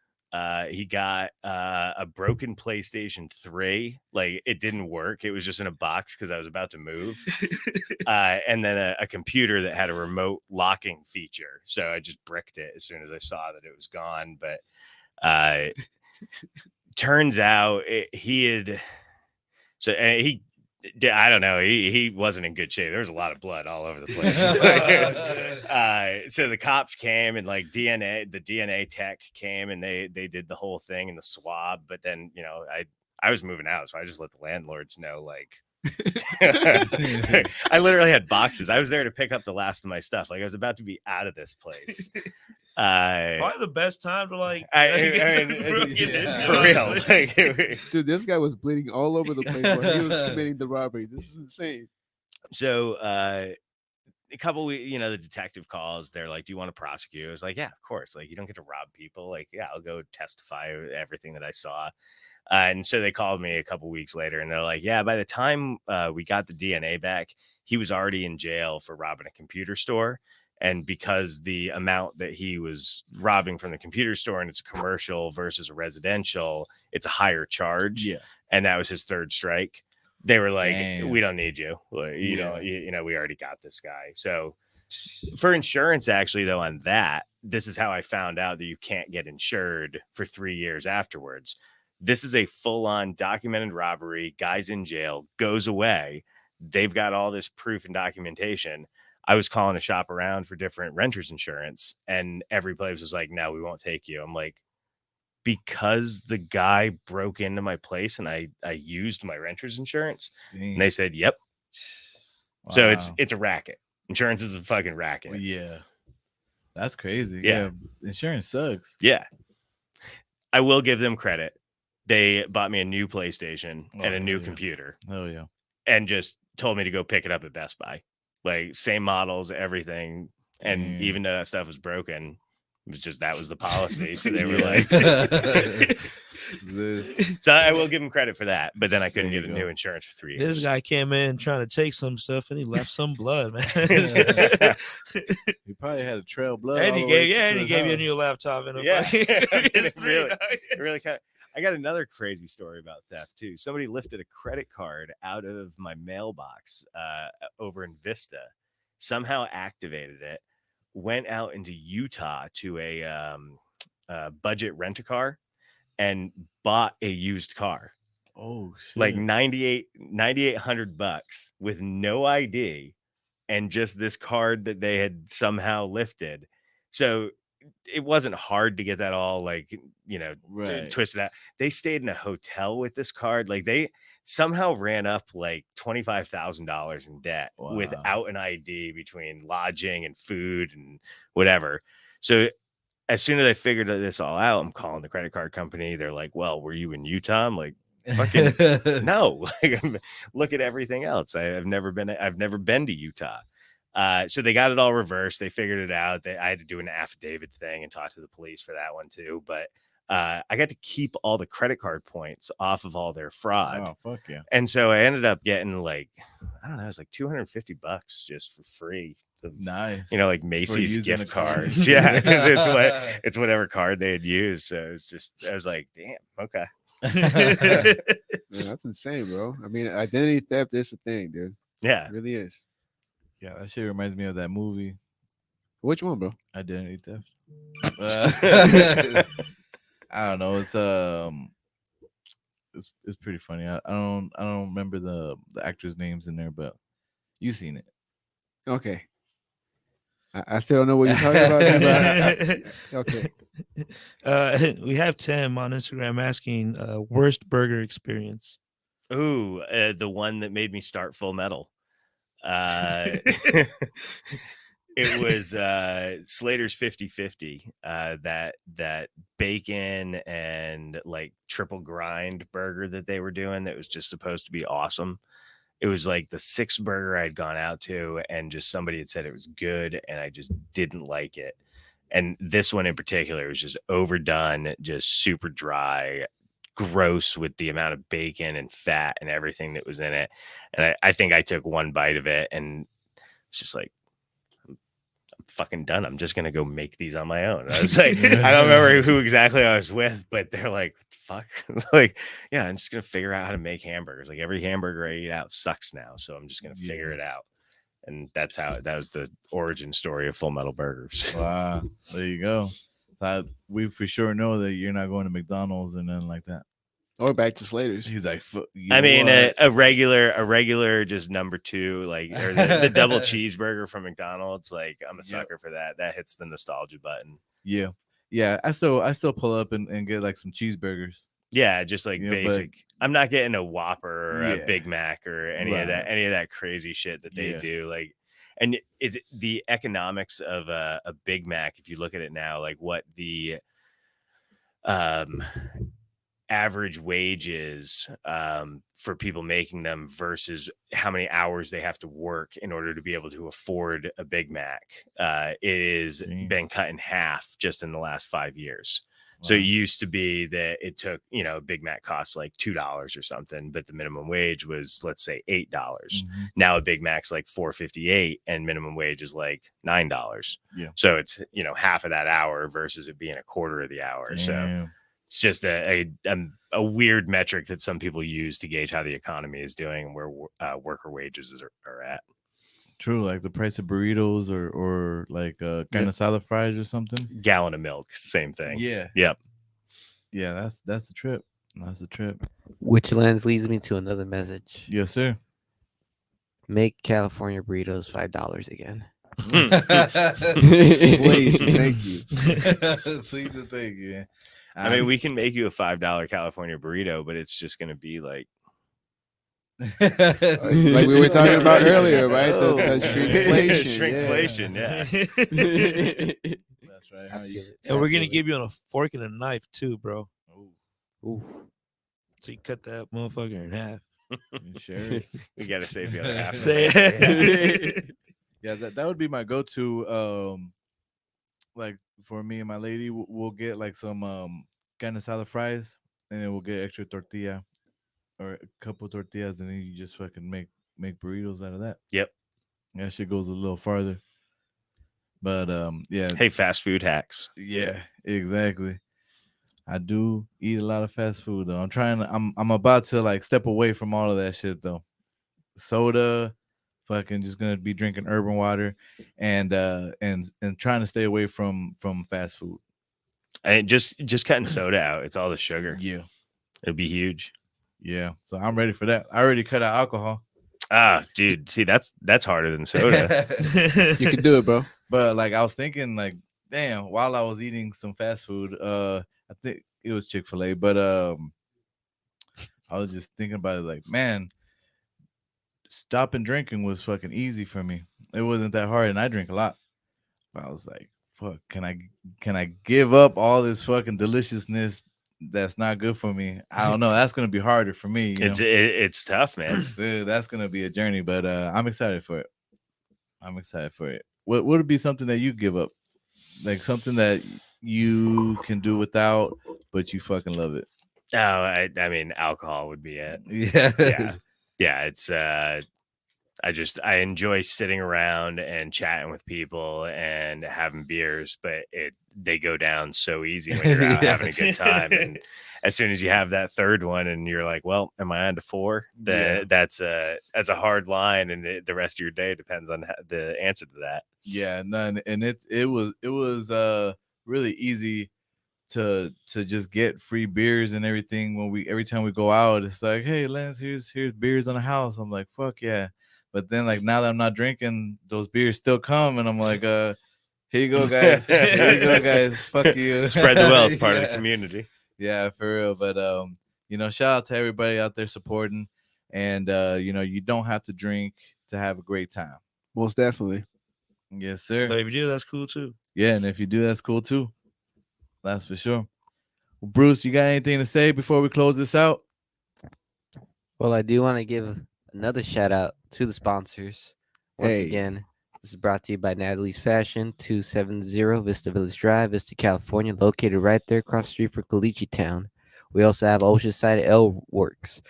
He got a broken PlayStation 3. Like, it didn't work. It was just in a box because I was about to move. And then a computer that had a remote locking feature. So I just bricked it as soon as I saw that it was gone. But turns out he had... So he... I don't know. He wasn't in good shape. There was a lot of blood all over the place. So the cops came, and like the DNA tech came, and they did the whole thing and the swab. But then, you know, I was moving out, so I just let the landlords know, like, I literally had boxes. I was there to pick up the last of my stuff. Like, I was about to be out of this place. Probably the best time to like for real. Like, Dude, this guy was bleeding all over the place while he was committing the robbery. This is insane. So a couple weeks, you know, the detective calls. They're like, "Do you want to prosecute?" I was like, "Yeah, of course." Like, you don't get to rob people. Like, yeah, I'll go testify everything that I saw. And so they called me a couple weeks later, and they're like, "Yeah, by the time we got the DNA back, he was already in jail for robbing a computer store." And because the amount that he was robbing from the computer store, and it's a commercial versus a residential, it's a higher charge. Yeah. And that was his third strike. They were like, Damn. "We don't need you. You know, you know, we already got this guy." So for insurance, actually, though, on that, this is how I found out that you can't get insured for 3 years afterwards. This is a full-on documented robbery. Guy's in jail, goes away. They've got all this proof and documentation. I was calling to shop around for different renters insurance, and every place was like, "No, we won't take you." I'm like, because the guy broke into my place and I used my renter's insurance. Dang. And they said, "Yep." So Wow. it's a racket. Insurance is a fucking racket. Well, yeah. That's crazy. Yeah. Insurance sucks. Yeah. I will give them credit. They bought me a new PlayStation and a new computer, Oh yeah. and just told me to go pick it up at Best Buy. Like, same models, everything. And even though that stuff was broken, it was just, that was the policy. So they were like, so I will give them credit for that. But then I couldn't There get you a go. new insurance for 3 years. This guy came in trying to take some stuff, and he left some blood, man. He probably had a trail of blood. And all he the gave, way and to he his gave you a house. new laptop and a Yeah. fucking It PS3. really kind of. I got another crazy story about theft too. Somebody lifted a credit card out of my mailbox over in Vista, somehow activated it, went out into Utah to a budget rent-a-car, and bought a used car, Oh shit. like $9,800 with no ID, and just this card that they had somehow lifted. So it wasn't hard to get that all, like, you know, Right. twisted out. They stayed in a hotel with this card. Like, they somehow ran up like $25,000 in debt Wow. without an ID, between lodging and food and whatever. So as soon as I figured this all out, I'm calling the credit card company. They're like, "Well, were you in Utah?" I'm like, "Fucking no." Look at everything else. I've never been to Utah. So they got it all reversed. They figured it out. I had to do an affidavit thing and talk to the police for that one too. But I got to keep all the credit card points off of all their fraud. Oh fuck yeah. And so I ended up getting, like, I don't know, it was like $250 just for free. Nice. You know, like For Macy's using gift the card. cards. Yeah, because it's whatever card they had used. So it's just, I was like, damn, okay. Man, that's insane, bro. I mean, identity theft is a thing, dude. Yeah. It really is. Yeah, that shit reminds me of that movie, Which one, bro? Identity Theft. I don't know. It's pretty funny. I don't remember the actors' names in there, but you've seen it. Okay. I still don't know what you're talking about. But okay. We have Tim on Instagram asking worst burger experience. Ooh, the one that made me start Full Metal. It was Slater's 50/50. That bacon and like triple grind burger that they were doing that was just supposed to be awesome. It was like the sixth burger I'd gone out to, and just somebody had said it was good, and I just didn't like it. And this one in particular was just overdone, just super dry, gross with the amount of bacon and fat and everything that was in it. And I think I took one bite of it and it's just like, I'm fucking done. I'm just gonna go make these on my own. I was like, I don't remember who exactly I was with, but they're like, fuck. I was like, yeah, I'm just gonna figure out how to make hamburgers. Like every hamburger I eat out sucks now, so I'm just gonna figure it out. And that was the origin story of Full Metal Burgers. Wow, there you go. We for sure know that you're not going to McDonald's and nothing like that. Or back to Slater's. He's like, I mean, a regular, just number two, like, or the double cheeseburger from McDonald's. Like, I'm a sucker for that. That hits the nostalgia button. Yeah. I still pull up and get like some cheeseburgers. Yeah, just like basic. I'm not getting a Whopper or a Yeah. Big Mac or any of that crazy shit that they do. Like, and the economics of a Big Mac, if you look at it now, like what the average wage is for people making them versus how many hours they have to work in order to be able to afford a Big Mac. It is been cut in half just in the last 5 years. So it used to be that it took, a Big Mac costs like $2 or something, but the minimum wage was, let's say, $8. Now a Big Mac's like $4.58 and minimum wage is like $9. Yeah. So it's, half of that hour versus it being a quarter of the hour. Damn. So it's just a weird metric that some people use to gauge how the economy is doing and where worker wages are at. True, like the price of burritos or like kind of salad fries or something. Gallon of milk, same thing. Yeah. Yep. Yeah, that's the trip. That's the trip. Which lens leads me to another message. Yes, sir. Make California burritos $5 again. Please, thank you. Please and thank you. I mean, we can make you a $5 California burrito, but it's just going to be like like we were talking about earlier, right? The shrinkflation. Yeah. That's right. And we're gonna give you on a fork and a knife too, bro. Ooh. So you cut that motherfucker in half. Sure. We got to save the other half. Say it. Yeah, that would be my go-to. Like for me and my lady, we'll get like some kind of salad fries, and then we'll get extra tortilla or a couple tortillas, and then you just fucking make burritos out of that. Yep. That shit goes a little farther. But yeah. Hey, fast food hacks. Yeah, exactly. I do eat a lot of fast food though. I'm about to like step away from all of that shit though. Soda, fucking just gonna be drinking urban water and trying to stay away from fast food. And just cutting soda out. It's all the sugar. Yeah. It'd be huge. Yeah. So I'm ready for that. I already cut out alcohol. Ah, dude. See, that's harder than soda. You can do it, bro. But like I was thinking, like, damn, while I was eating some fast food, I think it was Chick-fil-A, but I was just thinking about it, like, man, stopping drinking was fucking easy for me. It wasn't that hard, and I drink a lot. But I was like, fuck, can I give up all this fucking deliciousness that's not good for me? I don't know. That's gonna be harder for me. It's tough, man. Dude, that's gonna be a journey, but I'm excited for it. What would be something that you give up, like something that you can do without, but you fucking love it? Oh, I mean, alcohol would be it. Yeah. It's I enjoy sitting around and chatting with people and having beers, but they go down so easy when you're out having a good time. And as soon as you have that third one and you're like, well, am I on to 4? That's a hard line, and the rest of your day depends on the answer to that. Yeah, none. And it was really easy to just get free beers and everything every time we go out. It's like, hey, Lance, here's beers on the house. I'm like, fuck yeah. But then like now that I'm not drinking, those beers still come, and I'm like, Here you go, guys. Here you go, guys. Fuck you. Spread the wealth, part of the Yeah. community. Yeah, for real. But shout out to everybody out there supporting. And you don't have to drink to have a great time. Most definitely. Yes, sir. But if you do, that's cool too. Yeah, and if you do, that's cool too. That's for sure. Well, Bruce, you got anything to say before we close this out? Well, I do want to give another shout out to the sponsors. Once Hey. again, this is brought to you by Natalie's Fashion, 270 Vista Village Drive, Vista, California, located right there across the street from Caliche Town. We also have Oceanside L Works,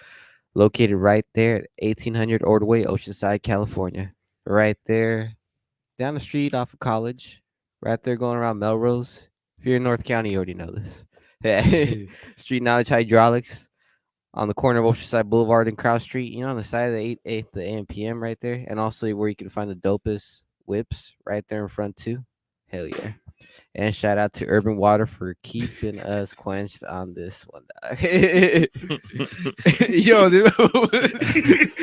located right there at 1800 Ordway, Oceanside, California. Right there down the street off of College, right there going around Melrose. If you're in North County, you already know this. Street Knowledge Hydraulics on the corner of Oceanside Boulevard and Cross Street, on the side of the 8th, the AM/PM right there. And also where you can find the dopest whips right there in front too. Hell yeah. And shout out to Urban Water for keeping us quenched on this one. Dog. Yo, dude.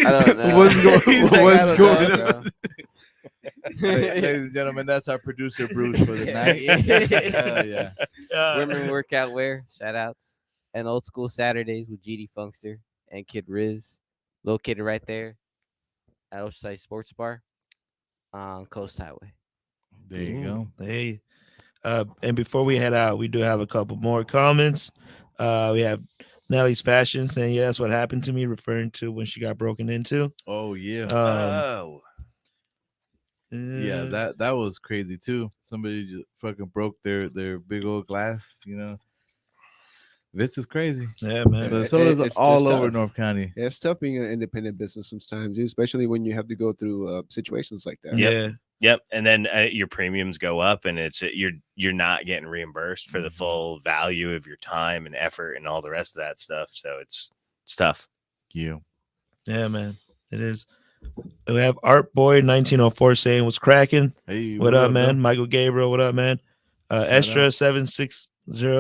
I don't know. What's going on? Ladies and gentlemen, that's our producer Bruce for the night. Hell yeah. Women workout wear, shout outs. And Old School Saturdays with GD Funkster and Kid Riz, located right there at Oceanside Sports Bar on Coast Highway. There you go. Hey, and before we head out, we do have a couple more comments. We have Nellie's Fashion saying, "Yeah, that's what happened to me," referring to when she got broken into. Oh yeah. Yeah, that was crazy too. Somebody just fucking broke their big old glass, This is crazy. Yeah, man. But so is It's all just over tough. North County. Yeah, it's tough being an independent business sometimes, dude, especially when you have to go through situations like that. Yeah. Yep, and then your premiums go up, and you're not getting reimbursed for the full value of your time and effort and all the rest of that stuff. So it's tough. Yeah. Yeah, man. It is. We have Art Boy 1904 saying, "What's cracking? Hey, What up, man? bro? Michael Gabriel, what up, man? Estra 760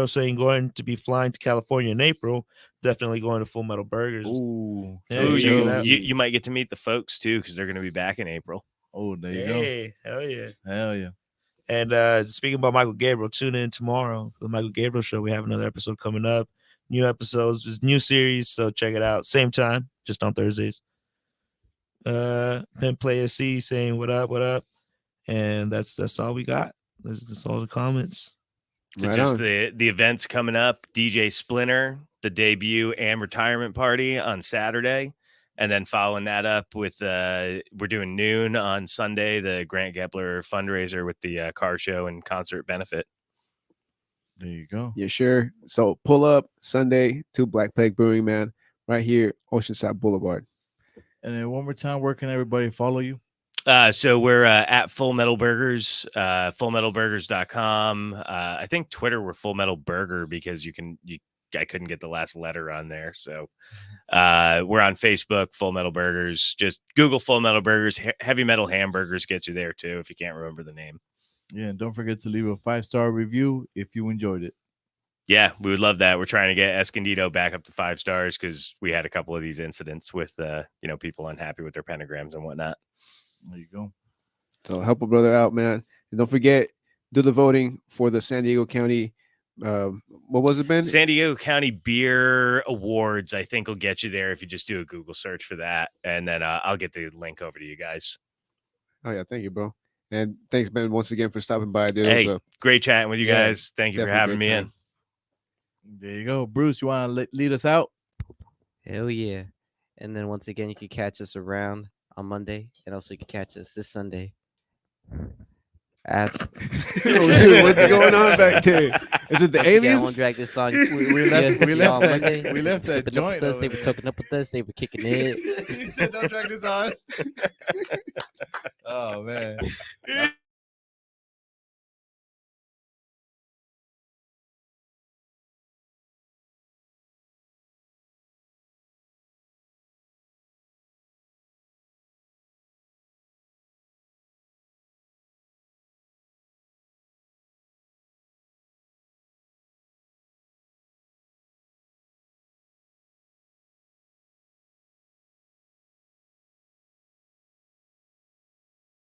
saying, going to be flying to California in April. Definitely going to Full Metal Burgers. Ooh. Yeah, Ooh, check it out. you might get to meet the folks too, because they're going to be back in April. Oh, there you go. Hey, hell yeah. Hell yeah. And speaking about Michael Gabriel, tune in tomorrow for the Michael Gabriel Show. We have another episode coming up. New episodes, this new series, so check it out. Same time, just on Thursdays. Pimp Play SC saying what up, and that's all we got. That's all the comments. So Right just on. the events coming up: DJ Splinter, the debut and retirement party on Saturday, and then following that up with we're doing noon on Sunday, the Grant Gepler fundraiser with the car show and concert benefit. There you go. Yeah, sure. So pull up Sunday to Black Plague Brewing, man, right here, Oceanside Boulevard. And then one more time, where can everybody follow you? So we're at Full Metal Burgers, fullmetalburgers.com. I think Twitter we're Full Metal Burger because I couldn't get the last letter on there. So we're on Facebook, Full Metal Burgers. Just Google Full Metal Burgers. Heavy Metal Hamburgers get you there too if you can't remember the name. Yeah, and don't forget to leave a 5-star review if you enjoyed it. Yeah, we would love that. We're trying to get Escondido back up to 5 stars because we had a couple of these incidents with people unhappy with their pentagrams and whatnot. There you go. So help a brother out, man. And don't forget, do the voting for the San Diego County. What was it, Ben? San Diego County Beer Awards, I think, will get you there if you just do a Google search for that. And then I'll get the link over to you guys. Oh, yeah. Thank you, bro. And thanks, Ben, once again for stopping by, dude. Hey, It was great chatting with you Yeah, guys. Thank you for definitely having great me time. in. There you go. Bruce, you want to lead us out? Hell yeah. And then once again, you can catch us around on Monday. And also you can catch us this Sunday at Dude, what's going on back there? Is it the Once again, I won't aliens? drag this on. We left y'all that Monday. we left that Sipping up joint with us. over They were there. talking up with us. They were kicking it. He said, "Don't drag this on." Oh man.